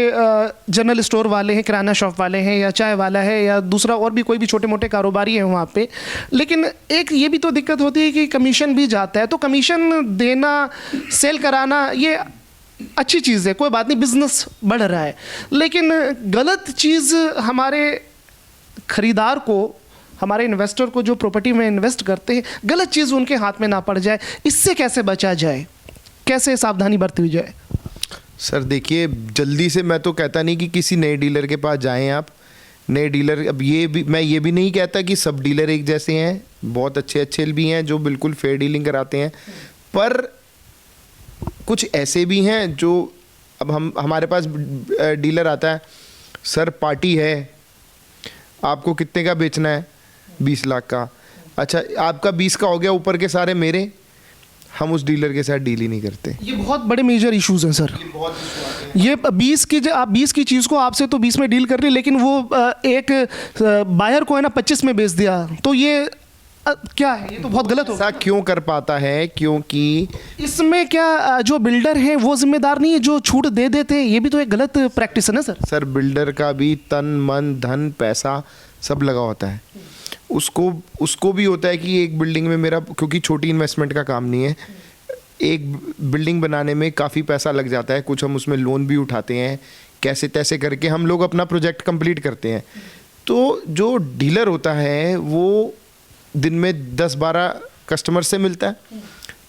जनरल स्टोर वाले हैं, किराना शॉप वाले हैं, या चाय वाला है, या दूसरा और भी कोई भी छोटे मोटे कारोबारी हैं वहाँ पे, लेकिन एक ये भी तो दिक्कत होती है कि कमीशन भी जाता है। तो कमीशन देना, सेल कराना, ये अच्छी चीज़ है, कोई बात नहीं, बिजनेस बढ़ रहा है, लेकिन गलत चीज़ हमारे खरीदार को, हमारे इन्वेस्टर को जो प्रॉपर्टी में इन्वेस्ट करते हैं, गलत चीज़ उनके हाथ में ना पड़ जाए, इससे कैसे बचा जाए, कैसे सावधानी बरती हुई जाए? सर देखिए, जल्दी से मैं तो कहता नहीं कि किसी नए डीलर के पास जाएं आप। नए डीलर, अब ये भी मैं ये भी नहीं कहता कि सब डीलर एक जैसे हैं, बहुत अच्छे अच्छे भी हैं जो बिल्कुल फेयर डीलिंग कराते हैं, पर कुछ ऐसे भी हैं जो, अब हमारे पास डीलर आता है, सर पार्टी है, आपको कितने का बेचना है? 20 लाख का। अच्छा, आपका 20 का हो गया, ऊपर के सारे मेरे। हम उस डीलर के साथ डील ही नहीं करते। ये बहुत बड़े मेजर इश्यूज हैं सर। ये 20 की, आप 20 की चीज़ को आपसे तो 20 में डील कर रही, लेकिन वो एक बायर को है ना 25 में बेच दिया, तो ये क्या है? ये तो बहुत गलत हो। ऐसा क्यों कर पाता है? क्योंकि इसमें क्या जो बिल्डर हैं वो जिम्मेदार नहीं है, जो छूट दे देते हैं, ये भी तो एक गलत प्रैक्टिस है ना सर। सर बिल्डर का भी तन मन धन पैसा सब लगा होता है, उसको भी होता है कि एक बिल्डिंग में मेरा, क्योंकि छोटी इन्वेस्टमेंट का काम नहीं है, एक बिल्डिंग बनाने में काफ़ी पैसा लग जाता है, कुछ हम उसमें लोन भी उठाते हैं, कैसे तैसे करके हम लोग अपना प्रोजेक्ट कंप्लीट करते हैं। तो जो डीलर होता है वो दिन में 10-12 कस्टमर से मिलता है,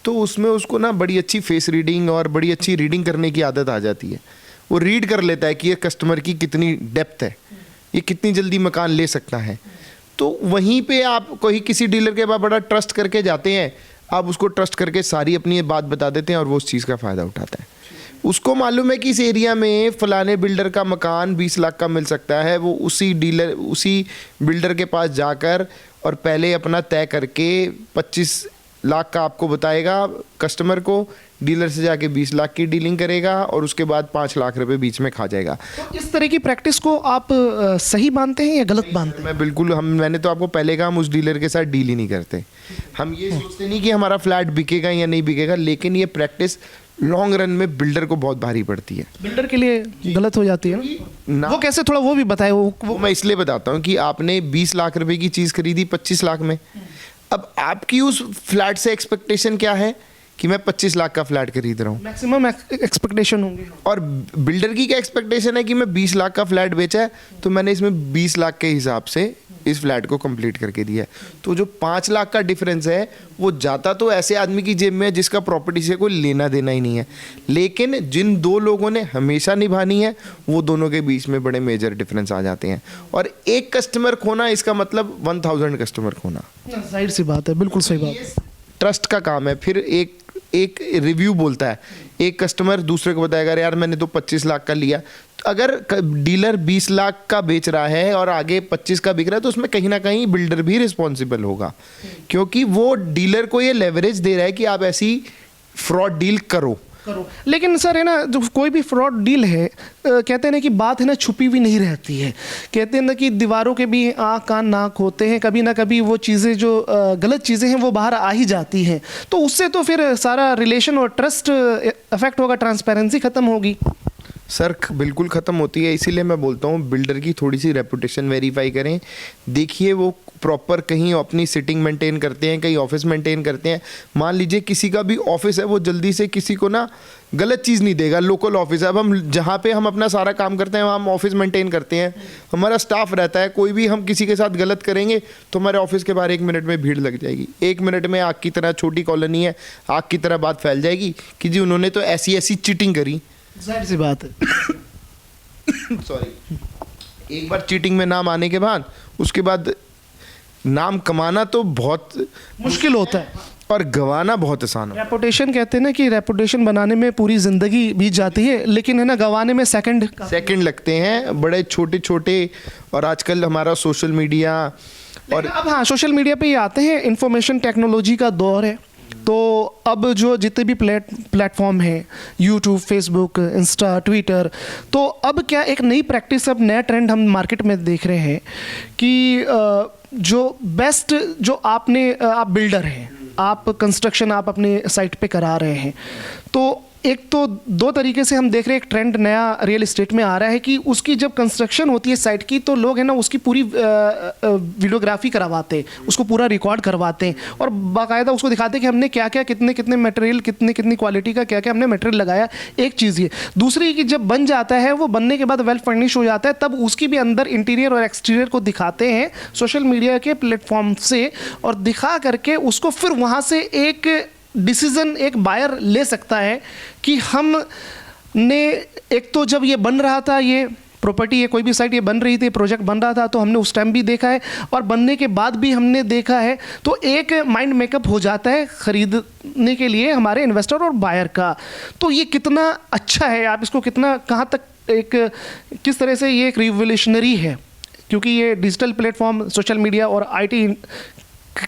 तो उसमें उसको ना बड़ी अच्छी फेस रीडिंग और बड़ी अच्छी रीडिंग करने की आदत आ जाती है। वो रीड कर लेता है कि ये कस्टमर की कितनी डेप्थ है, ये कितनी जल्दी मकान ले सकता है। तो वहीं पे आप कोई किसी डीलर के पास बड़ा ट्रस्ट करके जाते हैं, आप उसको ट्रस्ट करके सारी अपनी बात बता देते हैं और वो उस चीज़ का फ़ायदा उठाता है। उसको मालूम है कि इस एरिया में फ़लाने बिल्डर का मकान 20 लाख का मिल सकता है, वो उसी बिल्डर के पास जाकर और पहले अपना तय करके 25 लाख का आपको बताएगा कस्टमर को, डीलर से जाके 20 लाख की डीलिंग करेगा और उसके बाद 5 लाख रुपए बीच में खा जाएगा। तो इस तरह की प्रैक्टिस को आप सही मानते हैं या गलत मानते हैं? मैं बिल्कुल, मैंने तो आपको पहले कहा, हम उस डीलर के साथ डील ही नहीं करते। हम ये सोचते नहीं कि हमारा फ्लैट बिकेगा या नहीं बिकेगा, लेकिन ये प्रैक्टिस लॉन्ग रन में बिल्डर को बहुत भारी पड़ती है। बिल्डर के लिए गलत हो जाती है ना? वो कैसे, थोड़ा वो भी बताए। वो मैं इसलिए बताता हूँ कि आपने 20 लाख रुपए की चीज़ खरीदी 25 लाख में, अब आपकी उस फ्लैट से एक्सपेक्टेशन क्या है कि मैं 25 लाख का फ्लैट खरीद रहा हूँ, मैक्सिमम एक्सपेक्टेशन होंगे। और बिल्डर की क्या एक्सपेक्टेशन है कि मैं 20 लाख का फ्लैट बेचा है तो मैंने इसमें 20 लाख के हिसाब से इस फ्लैट को कंप्लीट करके दिया है। तो जो 5 लाख का डिफरेंस है वो जाता तो ऐसे आदमी की जेब में है जिसका प्रॉपर्टी से कोई लेना देना ही नहीं है, लेकिन जिन दो लोगों ने हमेशा निभानी है वो दोनों के बीच में बड़े मेजर डिफरेंस आ जाते हैं। और एक कस्टमर खोना इसका मतलब 1000 कस्टमर खोना। जाहिर सी बात है, बिल्कुल सही बात है। ट्रस्ट का काम है। फिर एक रिव्यू बोलता है, एक कस्टमर दूसरे को बताएगा यार मैंने तो 25 लाख का लिया। अगर डीलर 20 लाख का बेच रहा है और आगे 25 का बिक रहा है तो उसमें कहीं ना कहीं बिल्डर भी रिस्पॉन्सिबल होगा, क्योंकि वो डीलर को ये लेवरेज दे रहा है कि आप ऐसी फ्रॉड डील करो। लेकिन सर है ना, जो कोई भी फ्रॉड डील है, कहते हैं ना कि बात है ना छुपी हुई नहीं रहती है। कहते हैं ना कि दीवारों के भी आँख कान नाक होते हैं, कभी ना कभी वो चीज़ें जो गलत चीज़ें हैं वो बाहर आ ही जाती हैं। तो उससे तो फिर सारा रिलेशन और ट्रस्ट अफेक्ट होगा, ट्रांसपेरेंसी ख़त्म होगी। सर बिल्कुल ख़त्म होती है, इसीलिए मैं बोलता हूँ बिल्डर की थोड़ी सी रेपुटेशन वेरीफाई करें। देखिए वो प्रॉपर कहीं अपनी सिटिंग मेंटेन करते हैं, कहीं ऑफिस मेंटेन करते हैं। मान लीजिए किसी का भी ऑफिस है, वो जल्दी से किसी को ना गलत चीज़ नहीं देगा। लोकल ऑफिस है, अब हम जहाँ पे हम अपना सारा काम करते हैं वहाँ हम ऑफिस मेंटेन करते हैं, हमारा स्टाफ रहता है। कोई भी हम किसी के साथ गलत करेंगे तो हमारे ऑफिस के बाहर 1 मिनट में भीड़ लग जाएगी। 1 मिनट में आग की तरह, छोटी कॉलोनी है, आग की तरह बात फैल जाएगी कि जी उन्होंने तो ऐसी ऐसी चीटिंग करी। जाहिर सी बात है। सॉरी, एक बार चीटिंग में नाम आने के बाद उसके बाद नाम कमाना तो बहुत मुश्किल होता है और गंवाना बहुत आसान है। रेपुटेशन कहते हैं ना कि रेपुटेशन बनाने में पूरी ज़िंदगी बीत जाती है, लेकिन है ना गंवाने में सेकंड लगते हैं, बड़े छोटे छोटे। और आजकल हमारा सोशल मीडिया और अब हाँ, सोशल मीडिया पे ही आते हैं। इंफॉर्मेशन टेक्नोलॉजी का दौर है, तो अब जो जितने भी प्लेटफॉर्म हैं, यूट्यूब, फेसबुक, इंस्टा, ट्विटर, तो अब क्या एक नई प्रैक्टिस, अब नया ट्रेंड हम मार्केट में देख रहे हैं कि जो बेस्ट, जो आप बिल्डर हैं, आप कंस्ट्रक्शन आप अपने साइट पे करा रहे हैं, तो एक तो 2 तरीके से हम देख रहे हैं। एक ट्रेंड नया रियल एस्टेट में आ रहा है कि उसकी जब कंस्ट्रक्शन होती है साइट की, तो लोग है ना उसकी पूरी वीडियोग्राफी करवाते हैं, उसको पूरा रिकॉर्ड करवाते हैं और बाकायदा उसको दिखाते हैं कि हमने क्या क्या, कितने कितने मटेरियल, कितनी क्वालिटी का क्या क्या हमने मटेरियल लगाया। एक चीज़ ये। दूसरी कि जब बन जाता है, वो बनने के बाद वेल फर्निश हो जाता है, तब उसकी भी अंदर इंटीरियर और एक्सटीरियर को दिखाते हैं सोशल मीडिया के प्लेटफॉर्म से, और दिखा करके उसको फिर वहाँ से एक डिसीजन एक बायर ले सकता है कि हमने, एक तो जब ये बन रहा था, ये प्रॉपर्टी, ये कोई भी साइट ये बन रही थी, प्रोजेक्ट बन रहा था, तो हमने उस टाइम भी देखा है और बनने के बाद भी हमने देखा है। तो एक माइंड मेकअप हो जाता है ख़रीदने के लिए हमारे इन्वेस्टर और बायर का। तो ये कितना अच्छा है, आप इसको कितना, कहाँ तक, किस तरह से ये एक रिवोल्यूशनरी है, क्योंकि ये डिजिटल प्लेटफॉर्म, सोशल मीडिया और IT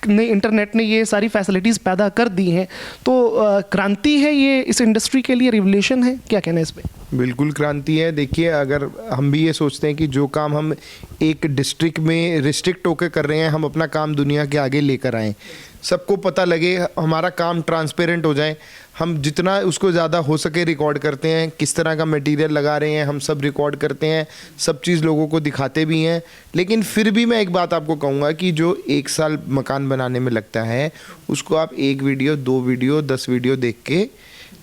ने, इंटरनेट ने ये सारी फैसिलिटीज़ पैदा कर दी हैं। तो क्रांति है ये इस इंडस्ट्री के लिए, रिवोल्यूशन है, क्या कहना है इस पे? बिल्कुल क्रांति है। देखिए, अगर हम भी ये सोचते हैं कि जो काम हम एक डिस्ट्रिक्ट में रिस्ट्रिक्ट होकर कर रहे हैं, हम अपना काम दुनिया के आगे लेकर आएँ, सबको पता लगे, हमारा काम ट्रांसपेरेंट हो जाए, हम जितना उसको ज़्यादा हो सके रिकॉर्ड करते हैं, किस तरह का मटेरियल लगा रहे हैं हम सब रिकॉर्ड करते हैं, सब चीज़ लोगों को दिखाते भी हैं। लेकिन फिर भी मैं एक बात आपको कहूँगा कि जो 1 साल मकान बनाने में लगता है, उसको आप 1 वीडियो, 2 वीडियो, 10 वीडियो देख के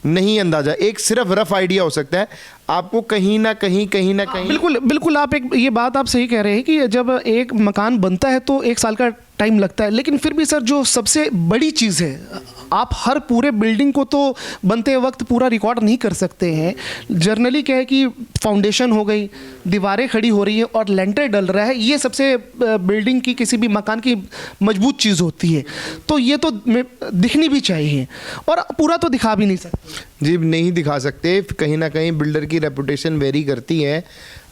नहीं अंदाज़ा, एक सिर्फ रफ आइडिया हो सकता है, आपको कहीं ना कहीं बिल्कुल आप एक ये बात आप सही कह रहे हैं कि जब एक मकान बनता है तो 1 साल का टाइम लगता है। लेकिन फिर भी सर, जो सबसे बड़ी चीज़ है, आप हर पूरे बिल्डिंग को तो बनते वक्त पूरा रिकॉर्ड नहीं कर सकते हैं। जर्नली क्या है कि फाउंडेशन हो गई, दीवारें खड़ी हो रही है और लेंटर डल रहा है, ये सबसे बिल्डिंग की, किसी भी मकान की मजबूत चीज़ होती है। तो ये तो दिखनी भी चाहिए, और पूरा तो दिखा भी नहीं सकते। जी, नहीं दिखा सकते। कहीं ना कहीं बिल्डर की रेपुटेशन वेरी करती है।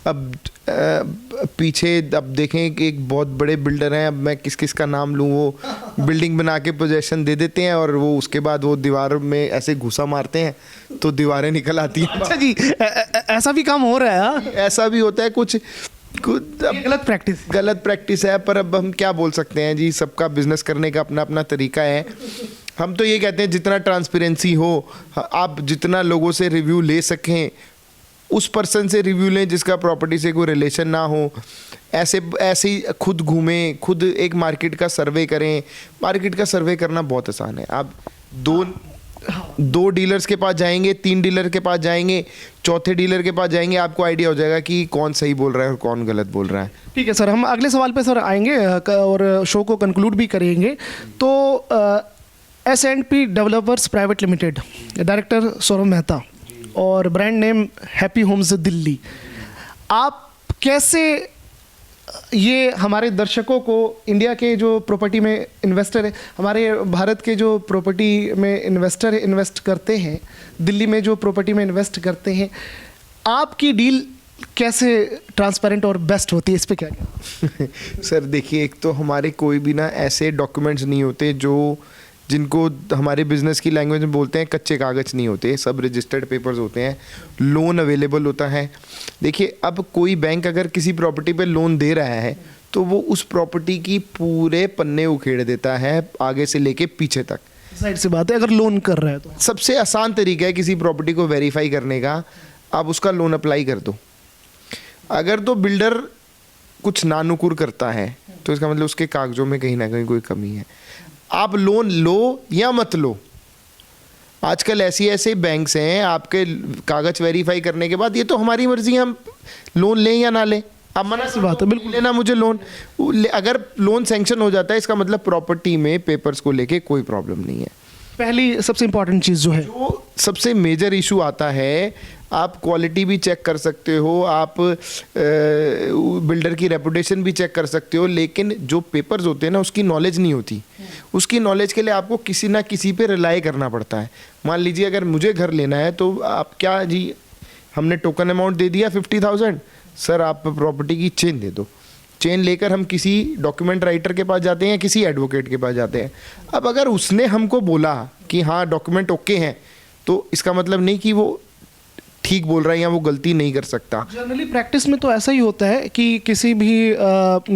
अब पीछे अब देखें कि एक बहुत बड़े बिल्डर हैं, अब मैं किस किस का नाम लूँ, वो बिल्डिंग बना के पोजेशन दे देते हैं और वो उसके बाद वो दीवार में ऐसे घुसा मारते हैं तो दीवारें निकल आती हैं। अच्छा जी, ऐसा भी काम हो रहा है हाँ? ऐसा भी होता है कुछ ये गलत प्रैक्टिस है, पर अब हम क्या बोल सकते हैं जी, सबका बिजनेस करने का अपना अपना तरीका है। हम तो ये कहते हैं जितना ट्रांसपेरेंसी हो, आप जितना लोगों से रिव्यू ले सकें उस पर्सन से रिव्यू लें जिसका प्रॉपर्टी से कोई रिलेशन ना हो। ऐसे ही खुद घूमें, खुद एक मार्केट का सर्वे करें। मार्केट का सर्वे करना बहुत आसान है। आप दो डीलर्स के पास जाएंगे, 3 डीलर के पास जाएंगे, चौथे डीलर के पास जाएंगे, आपको आइडिया हो जाएगा कि कौन सही बोल रहा है और कौन गलत बोल रहा है। ठीक है सर, हम अगले सवाल पे सर आएंगे और शो को कंक्लूड भी करेंगे। तो S&P developers private limited, director Saurabh Mehta और brand name happy homes Delhi, आप कैसे ये हमारे दर्शकों को, इंडिया के जो प्रॉपर्टी में इन्वेस्टर है, हमारे भारत के जो प्रॉपर्टी में इन्वेस्टर इन्वेस्ट करते हैं, दिल्ली में जो प्रॉपर्टी में इन्वेस्ट करते हैं, आपकी डील कैसे ट्रांसपेरेंट और बेस्ट होती है, इस पे क्या क्या? सर देखिए, एक तो हमारे कोई भी ना ऐसे डॉक्यूमेंट्स नहीं होते जिनको हमारे बिजनेस की लैंग्वेज में बोलते हैं कच्चे कागज नहीं होते, सब रजिस्टर्ड पेपर्स होते हैं। लोन अवेलेबल होता है। देखिए, अब कोई बैंक अगर किसी प्रॉपर्टी पे लोन दे रहा है तो वो उस प्रॉपर्टी की पूरे पन्ने उखेड़ देता है, आगे से लेके पीछे तक। साइड से बात है, अगर लोन कर रहा है तो सबसे आसान तरीका है किसी प्रॉपर्टी को वेरीफाई करने का, आप उसका लोन अप्लाई कर दो। अगर तो बिल्डर कुछ नानुकुर करता है तो इसका मतलब उसके कागजों में कहीं ना कहीं कोई कमी है। आप लोन लो या मत लो, आजकल ऐसे बैंक्स हैं, आपके कागज वेरीफाई करने के बाद ये तो हमारी मर्जी है, हम लोन लें या ना लें। आप मना से बात है, बिल्कुल लेना मुझे लोन। अगर लोन सैंक्शन हो जाता है इसका मतलब प्रॉपर्टी में पेपर्स को लेके कोई प्रॉब्लम नहीं है। पहली सबसे इंपॉर्टेंट चीज़ जो है, जो सबसे मेजर इशू आता है, आप क्वालिटी भी चेक कर सकते हो, आप बिल्डर की रेपुटेशन भी चेक कर सकते हो, लेकिन जो पेपर्स होते हैं ना उसकी नॉलेज नहीं होती। उसकी नॉलेज के लिए आपको किसी ना किसी पे रिलाई करना पड़ता है। मान लीजिए अगर मुझे घर लेना है तो आप क्या जी, हमने टोकन अमाउंट दे दिया 50,000, सर आप प्रॉपर्टी की चेन दे दो। चेन लेकर हम किसी डॉक्यूमेंट राइटर के पास जाते हैं, किसी एडवोकेट के पास जाते हैं। अब अगर उसने हमको बोला कि हाँ डॉक्यूमेंट ओके हैं, तो इसका मतलब नहीं कि वो ठीक बोल रहा है या वो गलती नहीं कर सकता। जनरली प्रैक्टिस में तो ऐसा ही होता है कि किसी भी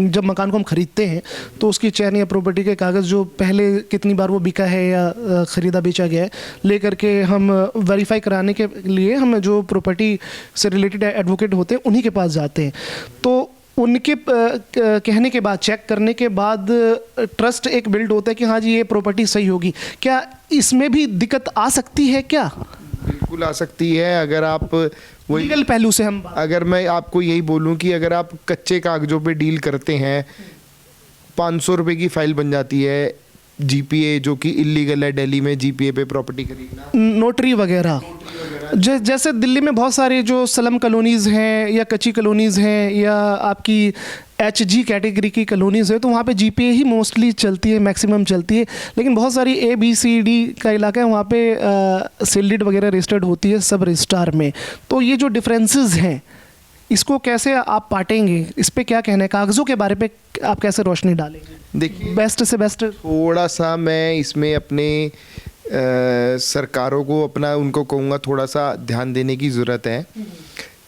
जब मकान को हम खरीदते हैं तो उसकी चैन या प्रॉपर्टी के कागज़ जो पहले कितनी बार वो बिका है या ख़रीदा बेचा गया है, लेकर के हम वेरीफाई कराने के लिए हम जो प्रॉपर्टी से रिलेटेड एडवोकेट होते हैं उन्हीं के पास जाते हैं। तो उनके कहने के बाद, चेक करने के बाद ट्रस्ट एक बिल्ड होता है कि हाँ जी ये प्रॉपर्टी सही होगी। क्या इसमें भी दिक्कत आ सकती है क्या? बिल्कुल आ सकती है। अगर आप वही लीगल पहलू से हम अगर मैं आपको यही बोलूं कि अगर आप कच्चे कागजों पे डील करते हैं, 500 रुपये की फाइल बन जाती है। जीपीए जो कि इलीगल है दिल्ली में, जीपीए पे प्रॉपर्टी खरीदना, नोटरी वगैरह। जैसे दिल्ली में बहुत सारे जो स्लम कॉलोनीज़ हैं या कच्ची कॉलोनीज़ हैं या आपकी HG कैटेगरी की कॉलोनीज़ है, तो वहाँ पे जीपीए ही मोस्टली चलती है, मैक्सिमम चलती है। लेकिन बहुत सारी ABCD का इलाका है, वहाँ पे सेल डीड वगैरह रजिस्टर्ड होती है सब रजिस्ट्रार में। तो ये जो डिफरेंसेस हैं इसको कैसे आप पाटेंगे, इस पे क्या कहना है? कागज़ों के बारे पे आप कैसे रोशनी डालेंगे? देखिए, बेस्ट से बेस्ट थोड़ा सा मैं इसमें अपने सरकारों को उनको कहूँगा थोड़ा सा ध्यान देने की ज़रूरत है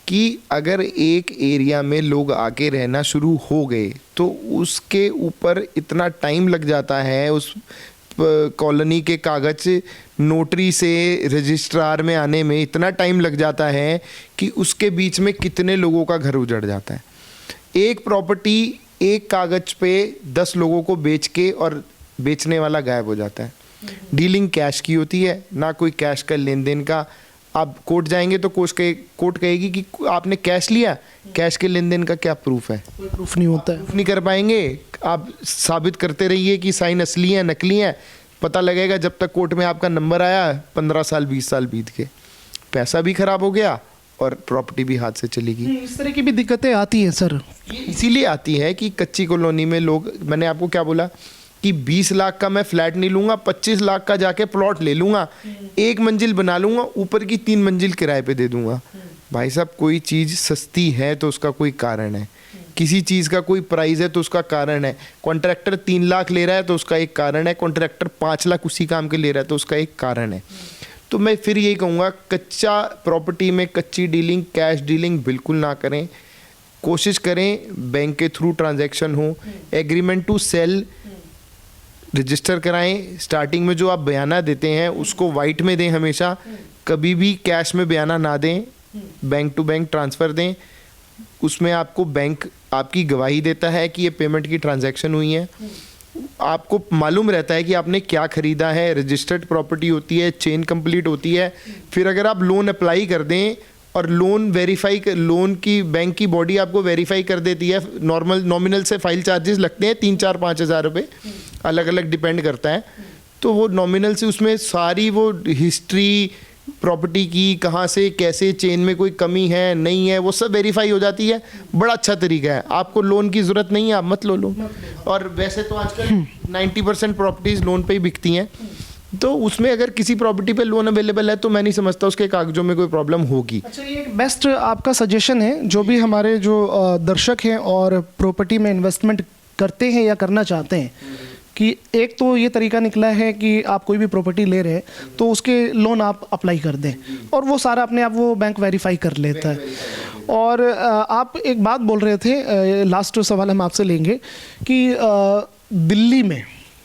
कि अगर एक एरिया में लोग आके रहना शुरू हो गए तो उसके ऊपर इतना टाइम लग जाता है, उस कॉलोनी के कागज नोटरी से रजिस्ट्रार में आने में इतना टाइम लग जाता है कि उसके बीच में कितने लोगों का घर उजड़ जाता है। एक प्रॉपर्टी एक कागज पे 10 लोगों को बेच के और बेचने वाला गायब हो जाता है। डीलिंग कैश की होती है, ना कोई कैश का लेन देन का। आप कोर्ट जाएंगे तो कोर्ट कहेगी कि आपने कैश लिया, कैश के लेन देन का क्या प्रूफ है? कोई प्रूफ नहीं होता है, प्रूफ नहीं कर पाएंगे। आप साबित करते रहिए कि साइन असली है नकली है, पता लगेगा जब तक कोर्ट में आपका नंबर आया 15 साल 20 साल बीत के, पैसा भी खराब हो गया और प्रॉपर्टी भी हाथ से चली गई। इस तरह की भी दिक्कतें आती हैं सर। इसीलिए आती है कि कच्ची कॉलोनी में लोग, मैंने आपको क्या बोला कि 20 लाख का मैं फ्लैट नहीं लूँगा, 25 लाख का जाके प्लॉट ले लूँगा, 1 मंजिल बना लूँगा, ऊपर की 3 मंजिल किराए पे दे दूँगा। भाई साहब कोई चीज़ सस्ती है तो उसका कोई कारण है, किसी चीज़ का कोई प्राइस है तो उसका कारण है। कॉन्ट्रैक्टर 3 लाख ले रहा है तो उसका एक कारण है, कॉन्ट्रैक्टर 5 लाख उसी काम के ले रहा है तो उसका एक कारण है। तो मैं फिर यही कहूँगा, कच्चा प्रॉपर्टी में कच्ची डीलिंग, कैश डीलिंग बिल्कुल ना करें। कोशिश करें बैंक के थ्रू ट्रांजैक्शन हो, एग्रीमेंट टू सेल रजिस्टर कराएं। स्टार्टिंग में जो आप बयाना देते हैं उसको वाइट में दें हमेशा, कभी भी कैश में बयाना ना दें, बैंक टू बैंक ट्रांसफ़र दें। उसमें आपको बैंक आपकी गवाही देता है कि ये पेमेंट की ट्रांजैक्शन हुई है, आपको मालूम रहता है कि आपने क्या ख़रीदा है। रजिस्टर्ड प्रॉपर्टी होती है, चेन कंप्लीट होती है। फिर अगर आप लोन अप्लाई कर दें और लोन वेरीफाई कर, लोन की बैंक की बॉडी आपको वेरीफाई कर देती है, नॉर्मल नॉमिनल से फाइल चार्जेस लगते हैं 3-4-5 हज़ार रुपये, अलग अलग डिपेंड करता है। तो वो नॉमिनल से उसमें सारी वो हिस्ट्री प्रॉपर्टी की, कहाँ से कैसे चेन में कोई कमी है नहीं है, वो सब वेरीफाई हो जाती है। बड़ा अच्छा तरीका है, आपको लोन की ज़रूरत नहीं है, आप मत लो लोन। और वैसे तो आजकल 90% प्रॉपर्टीज़ लोन पे ही बिकती हैं, तो उसमें अगर किसी प्रॉपर्टी पे लोन अवेलेबल है तो मैं नहीं समझता उसके कागजों में कोई प्रॉब्लम होगी। अच्छा, ये एक बेस्ट आपका सजेशन है जो भी हमारे जो दर्शक हैं और प्रॉपर्टी में इन्वेस्टमेंट करते हैं या करना चाहते हैं, कि एक तो ये तरीका निकला है कि आप कोई भी प्रॉपर्टी ले रहे हैं तो उसके लोन आप अप्लाई कर दें और वो सारा अपने आप वो बैंक वेरीफाई कर लेता है। और आप एक बात बोल रहे थे, लास्ट सवाल हम आपसे लेंगे कि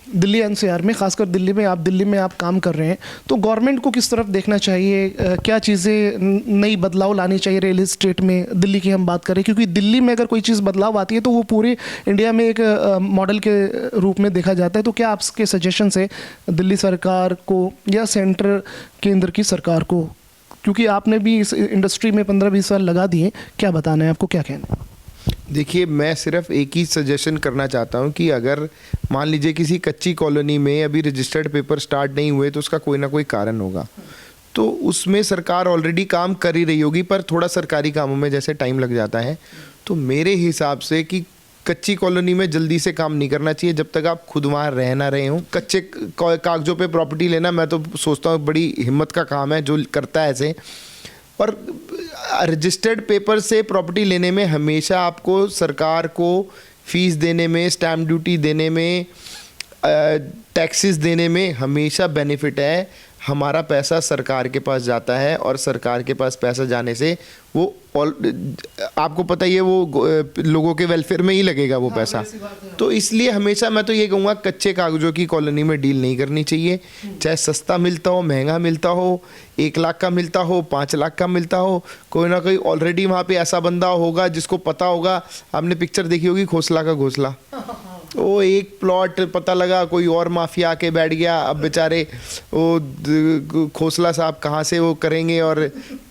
दिल्ली एनसीआर में, खासकर दिल्ली में आप काम कर रहे हैं, तो गवर्नमेंट को किस तरफ देखना चाहिए, क्या चीज़ें नई बदलाव लानी चाहिए रियल एस्टेट में? दिल्ली की हम बात करें, क्योंकि दिल्ली में अगर कोई चीज़ बदलाव आती है तो वो पूरे इंडिया में एक मॉडल के रूप में देखा जाता है। तो क्या आपके सजेशन है दिल्ली सरकार को या सेंटर केंद्र की सरकार को, क्योंकि आपने भी इस इंडस्ट्री में 15-20 साल लगा दिए, क्या बताना है आपको, क्या कहना है? देखिए, मैं सिर्फ एक ही सजेशन करना चाहता हूँ कि अगर मान लीजिए किसी कच्ची कॉलोनी में अभी रजिस्टर्ड पेपर स्टार्ट नहीं हुए तो उसका कोई ना कोई कारण होगा, तो उसमें सरकार ऑलरेडी काम कर ही रही होगी, पर थोड़ा सरकारी कामों में जैसे टाइम लग जाता है। तो मेरे हिसाब से कि कच्ची कॉलोनी में जल्दी से काम नहीं करना चाहिए जब तक आप खुद वहाँ रह ना रहे हों। कच्चे कागजों पे प्रॉपर्टी लेना, मैं तो सोचता हूँ बड़ी हिम्मत का काम है जो करता है ऐसे। और रजिस्टर्ड पेपर से प्रॉपर्टी लेने में हमेशा आपको सरकार को फीस देने में, स्टैम्प ड्यूटी देने में, टैक्सेस देने में हमेशा बेनिफिट है। हमारा पैसा सरकार के पास जाता है और सरकार के पास पैसा जाने से वो आपको पता ही है वो लोगों के वेलफेयर में ही लगेगा वो पैसा। तो इसलिए हमेशा मैं तो ये कहूँगा, कच्चे कागजों की कॉलोनी में डील नहीं करनी चाहिए, चाहे सस्ता मिलता हो, महंगा मिलता हो, 1 लाख का मिलता हो, 5 लाख का मिलता हो, कोई ना कोई ऑलरेडी वहाँ पे ऐसा बंदा होगा जिसको पता होगा। आपने पिक्चर देखी होगी खोसला का घोंसला, वो एक प्लॉट पता लगा कोई और माफिया आके बैठ गया, अब बेचारे वो खोसला साहब कहाँ से वो करेंगे और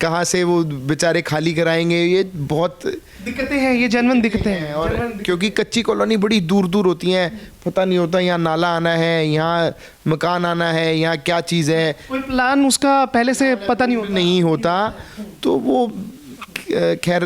कहाँ से वो बेचारे खाली कराएंगे। ये बहुत दिक्कतें हैं, ये जेन्युइन दिक्कतें हैं। और क्योंकि कच्ची कॉलोनी बड़ी दूर दूर होती हैं, पता नहीं होता यहाँ नाला आना है, यहाँ मकान आना है, यहाँ क्या चीज़ है, कोई प्लान उसका पहले से पता नहीं होता। तो वो खैर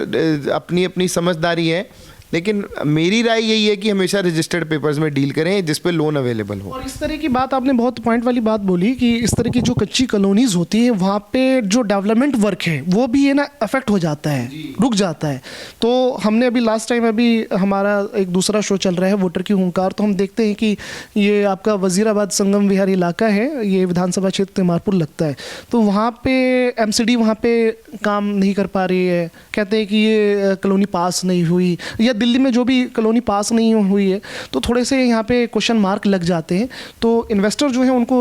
अपनी अपनी समझदारी है, लेकिन मेरी राय यही है कि हमेशा रजिस्टर्ड पेपर्स में डील करें जिस पे लोन अवेलेबल हो। और इस तरह की बात आपने बहुत पॉइंट वाली बात बोली कि इस तरह की जो कच्ची कॉलोनीज होती है वहाँ पे जो डेवलपमेंट वर्क है वो भी है ना अफेक्ट हो जाता है, रुक जाता है। तो हमने अभी लास्ट टाइम अभी हमारा एक दूसरा शो चल रहा है वोटर की हुंकार, तो हम देखते हैं कि ये आपका वजीराबाद संगम विहार इलाका है, ये विधानसभा क्षेत्र तिमारपुर लगता है, तो वहाँ पे MCD वहाँ पे काम नहीं कर पा रही है, कहते हैं कि ये कॉलोनी पास नहीं हुई, या दिल्ली में जो भी कॉलोनी पास नहीं हुई है तो थोड़े से यहाँ पे क्वेश्चन मार्क लग जाते हैं। तो इन्वेस्टर जो है उनको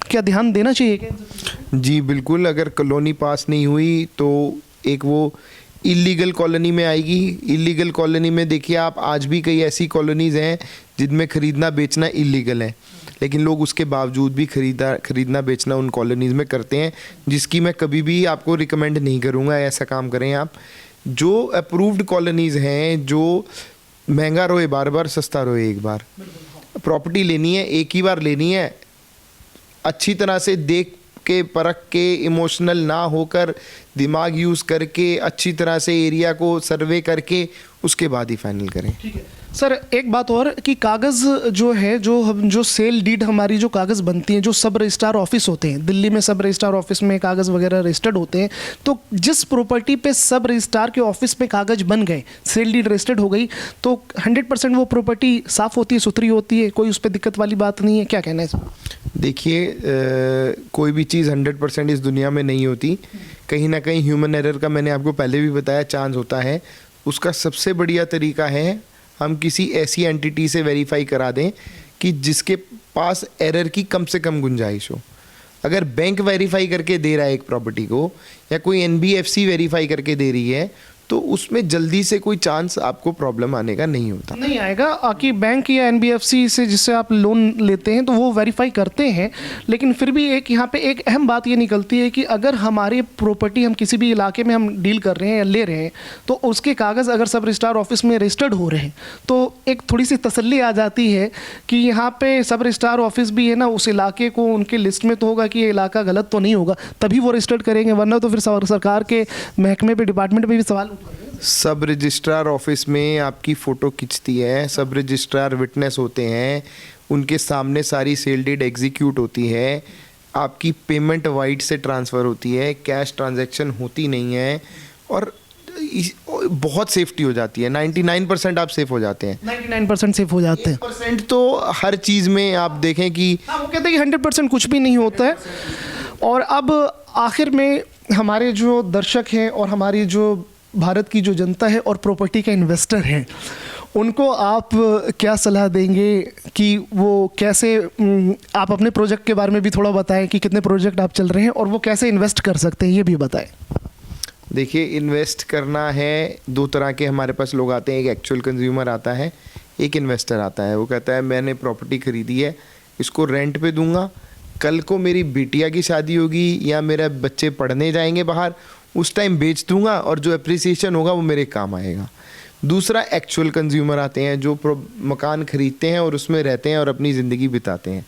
क्या ध्यान देना चाहिए क्या? जी बिल्कुल, अगर कॉलोनी पास नहीं हुई तो एक वो इलीगल कॉलोनी में आएगी। इलीगल कॉलोनी में देखिए आप, आज भी कई ऐसी कॉलोनीज़ हैं जिनमें ख़रीदना बेचना इलीगल है, लेकिन लोग उसके बावजूद भी ख़रीदना बेचना उन कॉलोनीज़ में करते हैं, जिसकी मैं कभी भी आपको रिकमेंड नहीं करूँगा ऐसा काम करें आप। जो अप्रूव्ड कॉलोनीज़ हैं, जो महंगा रोए बार बार, सस्ता रोए एक बार, प्रॉपर्टी लेनी है एक ही बार लेनी है, अच्छी तरह से देख के परख के, इमोशनल ना होकर, दिमाग यूज़ करके अच्छी तरह से एरिया को सर्वे करके उसके बाद ही फाइनल करें। ठीक है, सर एक बात और कि कागज़ जो है, जो सेल डीड हमारी जो कागज़ बनती हैं, जो सब रजिस्ट्रार ऑफिस होते हैं दिल्ली में, सब रजिस्ट्रार ऑफिस में कागज़ वगैरह रजिस्टर्ड होते हैं, तो जिस प्रॉपर्टी पे सब रजिस्ट्रार के ऑफिस में कागज़ बन गए, सेल डीड रजिस्टर्ड हो गई, तो 100% वो प्रॉपर्टी साफ़ होती है, सुथरी होती है, कोई उस पर दिक्कत वाली बात नहीं है? क्या कहना है सर? देखिए, कोई भी चीज़ 100% इस दुनिया में नहीं होती। कहीं ना कहीं ह्यूमन एरर का, मैंने आपको पहले भी बताया, चांस होता है। उसका सबसे बढ़िया तरीका है हम किसी ऐसी एंटिटी से वेरीफाई करा दें कि जिसके पास एरर की कम से कम गुंजाइश हो। अगर बैंक वेरीफाई करके दे रहा है एक प्रॉपर्टी को, या कोई एनबीएफसी वेरीफाई करके दे रही है, तो उसमें जल्दी से कोई चांस आपको प्रॉब्लम आने का नहीं होता। नहीं आएगा कि बैंक या एनबीएफसी से जिससे आप लोन लेते हैं तो वो वेरीफाई करते हैं, लेकिन फिर भी एक यहाँ पे एक अहम बात ये निकलती है कि अगर हमारी प्रॉपर्टी हम किसी भी इलाके में हम डील कर रहे हैं या ले रहे हैं, तो उसके कागज़ अगर सब रजिस्ट्रार ऑफिस में रजिस्टर्ड हो रहे हैं, तो एक थोड़ी सी तसल्ली आ जाती है कि यहाँ पे सब रजिस्ट्रार ऑफिस भी है ना, उस इलाके को उनके लिस्ट में तो होगा कि ये इलाका गलत तो नहीं होगा, तभी वो रजिस्टर्ड करेंगे, वरना तो फिर सरकार के महकमे पे, डिपार्टमेंट पे भी सवाल। सब रजिस्ट्रार ऑफिस में आपकी फ़ोटो खिंचती है, सब रजिस्ट्रार विटनेस होते हैं, उनके सामने सारी सेल डीड एग्जीक्यूट होती है, आपकी पेमेंट वाइट से ट्रांसफ़र होती है, कैश ट्रांजैक्शन होती नहीं है, और बहुत सेफ्टी हो जाती है। 99% आप सेफ हो जाते हैं। 99% सेफ हो जाते हैं। 1% तो हर चीज़ में आप देखें कि वो कहते हैं कि 100% कुछ भी नहीं होता है। और अब आखिर में हमारे जो दर्शक हैं और हमारी जो भारत की जो जनता है और प्रॉपर्टी के इन्वेस्टर हैं, उनको आप क्या सलाह देंगे कि वो कैसे, आप अपने प्रोजेक्ट के बारे में भी थोड़ा बताएं कि कितने प्रोजेक्ट आप चल रहे हैं और वो कैसे इन्वेस्ट कर सकते हैं, ये भी बताएं। देखिए, इन्वेस्ट करना है, दो तरह के हमारे पास लोग आते हैं। एक एक्चुअल कंज्यूमर आता है, एक इन्वेस्टर आता है। वो कहता है मैंने प्रॉपर्टी खरीदी है, इसको रेंट पे दूंगा, कल को मेरी बिटिया की शादी होगी या मेरे बच्चे पढ़ने जाएंगे बाहर, उस टाइम बेच दूंगा और जो एप्रिसिएशन होगा वो मेरे काम आएगा। दूसरा एक्चुअल कंज्यूमर आते हैं जो मकान खरीदते हैं और उसमें रहते हैं और अपनी ज़िंदगी बिताते हैं।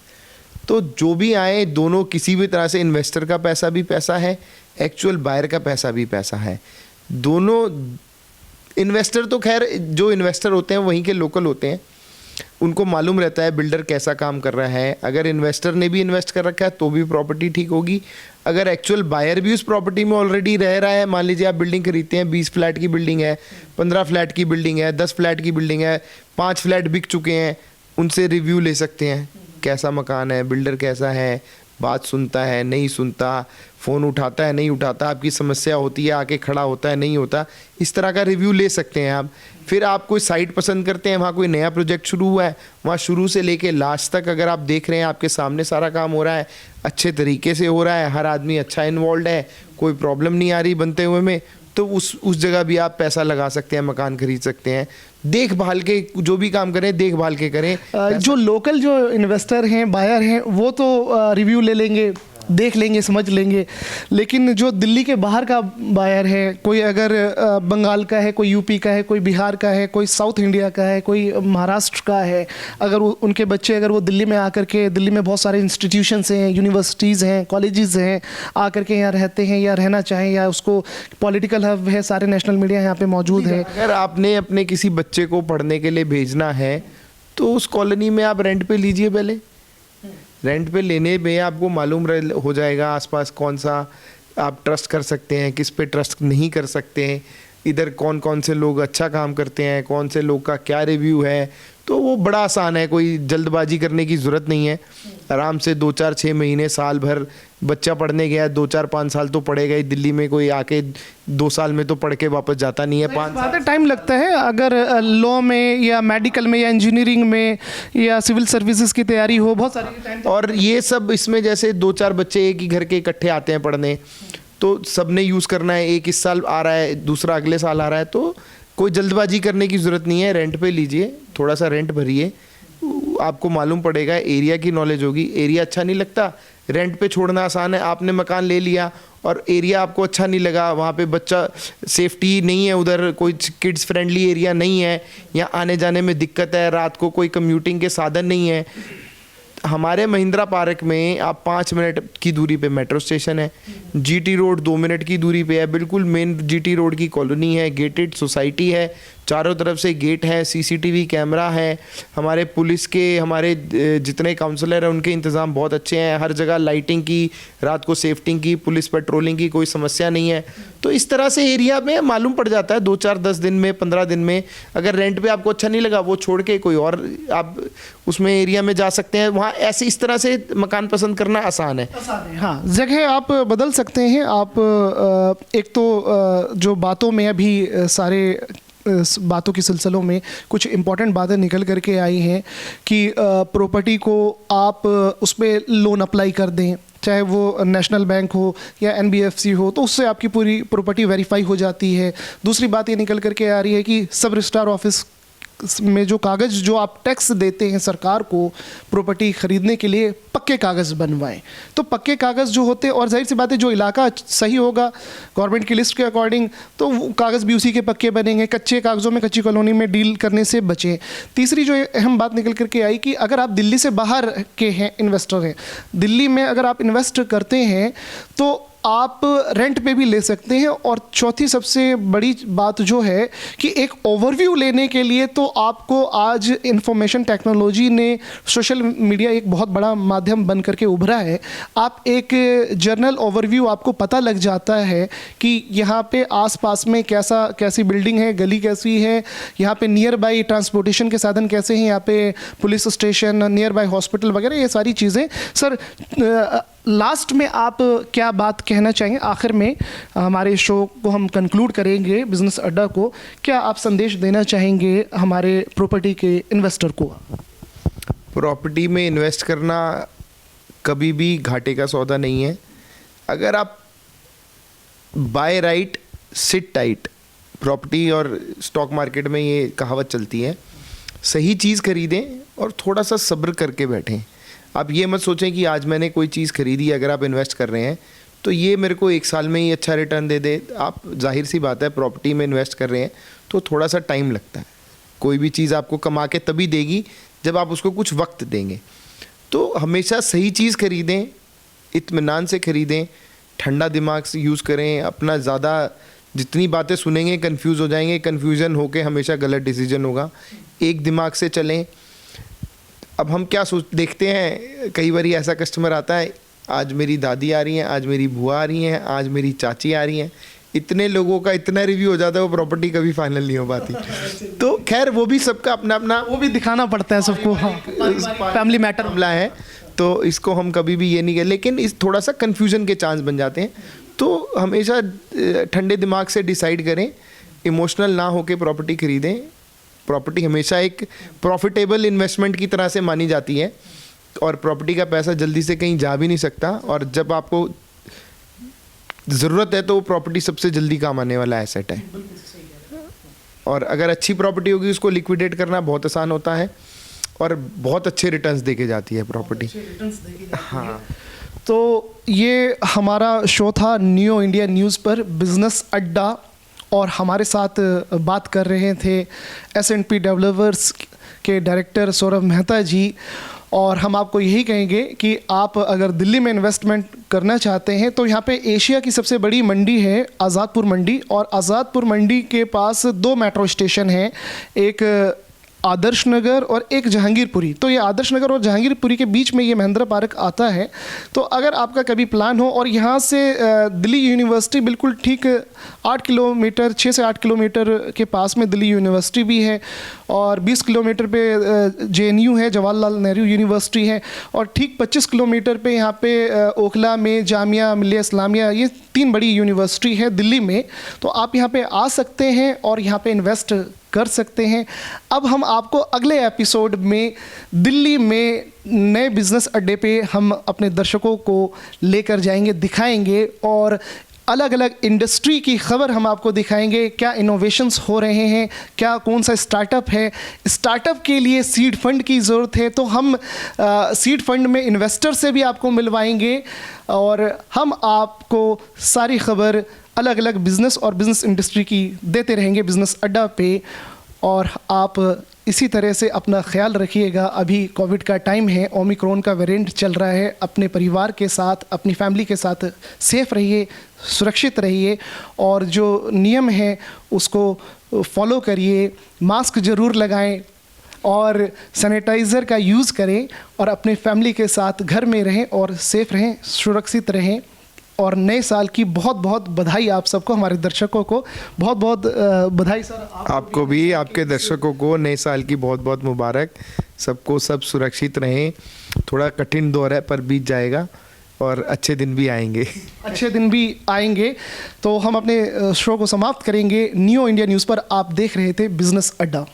तो जो भी आए, दोनों किसी भी तरह से, इन्वेस्टर का पैसा भी पैसा है, एक्चुअल बायर का पैसा भी पैसा है। दोनों इन्वेस्टर तो खैर, जो इन्वेस्टर होते हैं वहीं के लोकल होते हैं, उनको मालूम रहता है बिल्डर कैसा काम कर रहा है। अगर इन्वेस्टर ने भी इन्वेस्ट कर रखा है तो भी प्रॉपर्टी ठीक होगी। अगर एक्चुअल बायर भी उस प्रॉपर्टी में ऑलरेडी रह रहा है, मान लीजिए आप बिल्डिंग खरीदते हैं, 20 फ्लैट की बिल्डिंग है, 15 फ्लैट की बिल्डिंग है, 10 फ्लैट की बिल्डिंग है, 5 फ्लैट बिक चुके हैं, उनसे रिव्यू ले सकते हैं, कैसा मकान है, बिल्डर कैसा है, बात सुनता है नहीं सुनता, फ़ोन उठाता है नहीं उठाता, आपकी समस्या होती है आके खड़ा होता है नहीं होता, इस तरह का रिव्यू ले सकते हैं आप। फिर आप कोई साइट पसंद करते हैं, वहाँ कोई नया प्रोजेक्ट शुरू हुआ है, वहाँ शुरू से लेके लास्ट तक अगर आप देख रहे हैं, आपके सामने सारा काम हो रहा है, अच्छे तरीके से हो रहा है, हर आदमी अच्छा इन्वॉल्व है, कोई प्रॉब्लम नहीं आ रही बनते हुए में, तो उस जगह भी आप पैसा लगा सकते हैं, मकान खरीद सकते हैं। देखभाल के जो भी काम करें, देखभाल के करें। जो लोकल जो इन्वेस्टर हैं, बायर हैं, वो तो रिव्यू ले लेंगे, देख लेंगे, समझ लेंगे, लेकिन जो दिल्ली के बाहर का बायर है, कोई अगर बंगाल का है, कोई यूपी का है, कोई बिहार का है, कोई साउथ इंडिया का है, कोई महाराष्ट्र का है, अगर उनके बच्चे अगर वो दिल्ली में आकर के, दिल्ली में बहुत सारे इंस्टीट्यूशंस हैं, यूनिवर्सिटीज़ हैं, कॉलेजेस हैं, आकर के यहाँ रहते हैं या रहना चाहें, या उसको पॉलिटिकल हब है, सारे नेशनल मीडिया यहाँ पे मौजूद है। अगर आपने अपने किसी बच्चे को पढ़ने के लिए भेजना है तो उस कॉलोनी में आप रेंट पे लीजिए। पहले रेंट पे लेने में आपको मालूम हो जाएगा आसपास कौन सा आप ट्रस्ट कर सकते हैं, किस पे ट्रस्ट नहीं कर सकते हैं, इधर कौन कौन से लोग अच्छा काम करते हैं, कौन से लोग का क्या रिव्यू है। तो वो बड़ा आसान है, कोई जल्दबाजी करने की ज़रूरत नहीं है। आराम से 2-4-6 महीने, साल भर, बच्चा पढ़ने गया 2-4-5 साल तो पढ़ेगा ही। दिल्ली में कोई आके 2 साल में तो पढ़ के वापस जाता नहीं है, 5 साल टाइम लगता है। अगर लॉ में या मेडिकल में या इंजीनियरिंग में या सिविल सर्विसेज की तैयारी हो, बहुत सारी टाइम। और ये सब इसमें जैसे 2-4 बच्चे एक ही घर के इकट्ठे आते हैं पढ़ने, तो सबने यूज़ करना है। एक इस साल आ रहा है, दूसरा अगले साल आ रहा है, तो कोई जल्दबाजी करने की ज़रूरत नहीं है। रेंट पे लीजिए, थोड़ा सा रेंट भरिए, आपको मालूम पड़ेगा, एरिया की नॉलेज होगी। एरिया अच्छा नहीं लगता, रेंट पे छोड़ना आसान है। आपने मकान ले लिया और एरिया आपको अच्छा नहीं लगा, वहाँ पे बच्चा सेफ्टी नहीं है, उधर कोई किड्स फ्रेंडली एरिया नहीं है, या आने जाने में दिक्कत है, रात को कोई कम्यूटिंग के साधन नहीं है। हमारे महिंद्रा पार्क में आप 5 मिनट की दूरी पे मेट्रो स्टेशन है, जीटी रोड 2 मिनट की दूरी पे है, बिल्कुल मेन जीटी रोड की कॉलोनी है, गेटेड सोसाइटी है, चारों तरफ से गेट है, सीसीटीवी कैमरा है, हमारे पुलिस के, हमारे जितने काउंसलर हैं उनके इंतज़ाम बहुत अच्छे हैं, हर जगह लाइटिंग की, रात को सेफ्टिंग की, पुलिस पेट्रोलिंग की कोई समस्या नहीं है। तो इस तरह से एरिया में मालूम पड़ जाता है 2-4 10 दिन में, 15 दिन में। अगर रेंट पे आपको अच्छा नहीं लगा, वो छोड़ के कोई और आप उसमें एरिया में जा सकते हैं। वहाँ ऐसे इस तरह से मकान पसंद करना आसान है। हाँ, जगह आप बदल सकते हैं। आप एक तो जो बातों में अभी सारे बातों के सिलसिलों में कुछ इम्पॉर्टेंट बातें निकल करके आई हैं कि प्रॉपर्टी को आप उस पर लोन अप्लाई कर दें, चाहे वो नेशनल बैंक हो या एनबीएफसी हो, तो उससे आपकी पूरी प्रॉपर्टी वेरीफाई हो जाती है। दूसरी बात ये निकल करके आ रही है कि सब रजिस्ट्रार ऑफिस में जो कागज़ जो आप टैक्स देते हैं सरकार को प्रॉपर्टी ख़रीदने के लिए, पक्के कागज़ बनवाएं। तो पक्के कागज़ जो होते हैं, और जाहिर सी बात है जो इलाका सही होगा गवर्नमेंट की लिस्ट के अकॉर्डिंग, तो कागज़ भी उसी के पक्के बनेंगे। कच्चे कागज़ों में, कच्ची कॉलोनी में डील करने से बचें। तीसरी जो अहम बात निकल करके आई कि अगर आप दिल्ली से बाहर के हैं, इन्वेस्टर हैं, दिल्ली में अगर आप इन्वेस्ट करते हैं तो आप रेंट पे भी ले सकते हैं। और चौथी सबसे बड़ी बात जो है कि एक ओवरव्यू लेने के लिए तो आपको आज इंफॉर्मेशन टेक्नोलॉजी ने, सोशल मीडिया एक बहुत बड़ा माध्यम बन करके उभरा है। आप एक जर्नल ओवरव्यू आपको पता लग जाता है कि यहाँ पे आसपास में कैसी बिल्डिंग है, गली कैसी है, यहाँ पे नियर बाई ट्रांसपोर्टेशन के साधन कैसे हैं, यहाँ पे police station, near by hospital वगैरह, ये सारी चीज़ें। सर, लास्ट में आप क्या बात कहना चाहेंगे? आखिर में हमारे शो को हम कंक्लूड करेंगे, बिजनेस अड्डा को, क्या आप संदेश देना चाहेंगे हमारे प्रॉपर्टी के इन्वेस्टर को? प्रॉपर्टी में इन्वेस्ट करना कभी भी घाटे का सौदा नहीं है। अगर आप buy right sit tight, property और स्टॉक मार्केट में ये कहावत चलती है, सही चीज़ खरीदें और थोड़ा सा सब्र करके बैठें। आप ये मत सोचें कि आज मैंने कोई चीज़ खरीदी, अगर आप इन्वेस्ट कर रहे हैं तो ये मेरे को 1 साल में ही अच्छा रिटर्न दे दे। आप, जाहिर सी बात है, प्रॉपर्टी में इन्वेस्ट कर रहे हैं तो थोड़ा सा टाइम लगता है। कोई भी चीज़ आपको कमा के तभी देगी जब आप उसको कुछ वक्त देंगे। तो हमेशा सही चीज़ खरीदें, इत्मीनान से खरीदें, ठंडा दिमाग से यूज़ करें। अपना ज़्यादा जितनी बातें सुनेंगे कंफ्यूज हो जाएंगे, कन्फ्यूज़न होके हमेशा गलत डिसीजन होगा। एक दिमाग से चलें। अब हम क्या देखते हैं, कई बार ऐसा कस्टमर आता है, आज मेरी दादी आ रही हैं, आज मेरी बुआ आ रही हैं, आज मेरी चाची आ रही हैं, इतने लोगों का इतना रिव्यू हो जाता है, वो प्रॉपर्टी कभी फाइनल नहीं हो पाती। तो खैर, वो भी सबका अपना अपना, वो भी दिखाना पड़ता है सबको। हाँ, फैमिली मैटर मामला है, तो इसको हम कभी भी ये नहीं कहें, लेकिन इस थोड़ा सा कन्फ्यूजन के चांस बन जाते हैं। तो हमेशा ठंडे दिमाग से डिसाइड करें, इमोशनल ना होकर प्रॉपर्टी खरीदें। प्रॉपर्टी हमेशा एक प्रॉफिटेबल इन्वेस्टमेंट की तरह से मानी जाती है, और प्रॉपर्टी का पैसा जल्दी से कहीं जा भी नहीं सकता, और जब आपको ज़रूरत है तो वो प्रॉपर्टी सबसे जल्दी काम आने वाला एसेट है। और अगर अच्छी प्रॉपर्टी होगी, उसको लिक्विडेट करना बहुत आसान होता है और बहुत अच्छे रिटर्न्स देके जाती है प्रॉपर्टी। हाँ, तो ये हमारा शो था न्यू इंडिया न्यूज़ पर, बिज़नेस अड्डा, और हमारे साथ बात कर रहे थे S&P डेवलपर्स के डायरेक्टर सौरभ मेहता जी। और हम आपको यही कहेंगे कि आप अगर दिल्ली में इन्वेस्टमेंट करना चाहते हैं तो यहाँ पे एशिया की सबसे बड़ी मंडी है आज़ादपुर मंडी, और आज़ादपुर मंडी के पास 2 मेट्रो स्टेशन हैं, एक आदर्श नगर और एक जहांगीरपुरी। तो ये आदर्श नगर और जहांगीरपुरी के बीच में ये महिंद्रा पार्क आता है। तो अगर आपका कभी प्लान हो, और यहाँ से दिल्ली यूनिवर्सिटी बिल्कुल ठीक 8 किलोमीटर, 6 से 8 किलोमीटर के पास में दिल्ली यूनिवर्सिटी भी है, और 20 किलोमीटर पे JNU है, जवाहरलाल नेहरू यूनिवर्सिटी है, और ठीक 25 किलोमीटर पे यहाँ पे ओखला में जामिया मिलिया इस्लामिया, ये 3 बड़ी यूनिवर्सिटी है दिल्ली में। तो आप यहाँ पे आ सकते हैं और यहाँ पे इन्वेस्ट कर सकते हैं। अब हम आपको अगले एपिसोड में दिल्ली में नए बिज़नेस अड्डे पे हम अपने दर्शकों को लेकर जाएंगे, दिखाएंगे, और अलग अलग इंडस्ट्री की खबर हम आपको दिखाएंगे। क्या इनोवेशंस हो रहे हैं, क्या कौन सा स्टार्टअप है, स्टार्टअप के लिए सीड फंड की ज़रूरत है तो हम सीड फंड में इन्वेस्टर से भी आपको मिलवाएंगे, और हम आपको सारी खबर अलग अलग बिज़नेस और बिज़नेस इंडस्ट्री की देते रहेंगे बिज़नेस अड्डा पे। और आप इसी तरह से अपना ख्याल रखिएगा। अभी कोविड का टाइम है, ओमिक्रॉन का वेरिएंट चल रहा है। अपने परिवार के साथ, अपनी फैमिली के साथ सेफ रहिए, सुरक्षित रहिए और जो नियम है उसको फॉलो करिए। मास्क ज़रूर लगाएं और सैनिटाइज़र का यूज़ करें और अपने फैमिली के साथ घर में रहें और सेफ रहें, सुरक्षित रहें। और नए साल की बहुत बहुत बधाई आप सबको, हमारे दर्शकों को बहुत बहुत बधाई सर। आपको भी, आपके दर्शकों को नए साल की बहुत बहुत मुबारक। सबको सब सुरक्षित रहें। थोड़ा कठिन दौर है पर बीत जाएगा और अच्छे दिन भी आएंगे। अच्छे दिन भी आएंगे। तो हम अपने शो को समाप्त करेंगे। न्यू इंडिया न्यूज़ पर आप देख रहे थे बिजनेस अड्डा।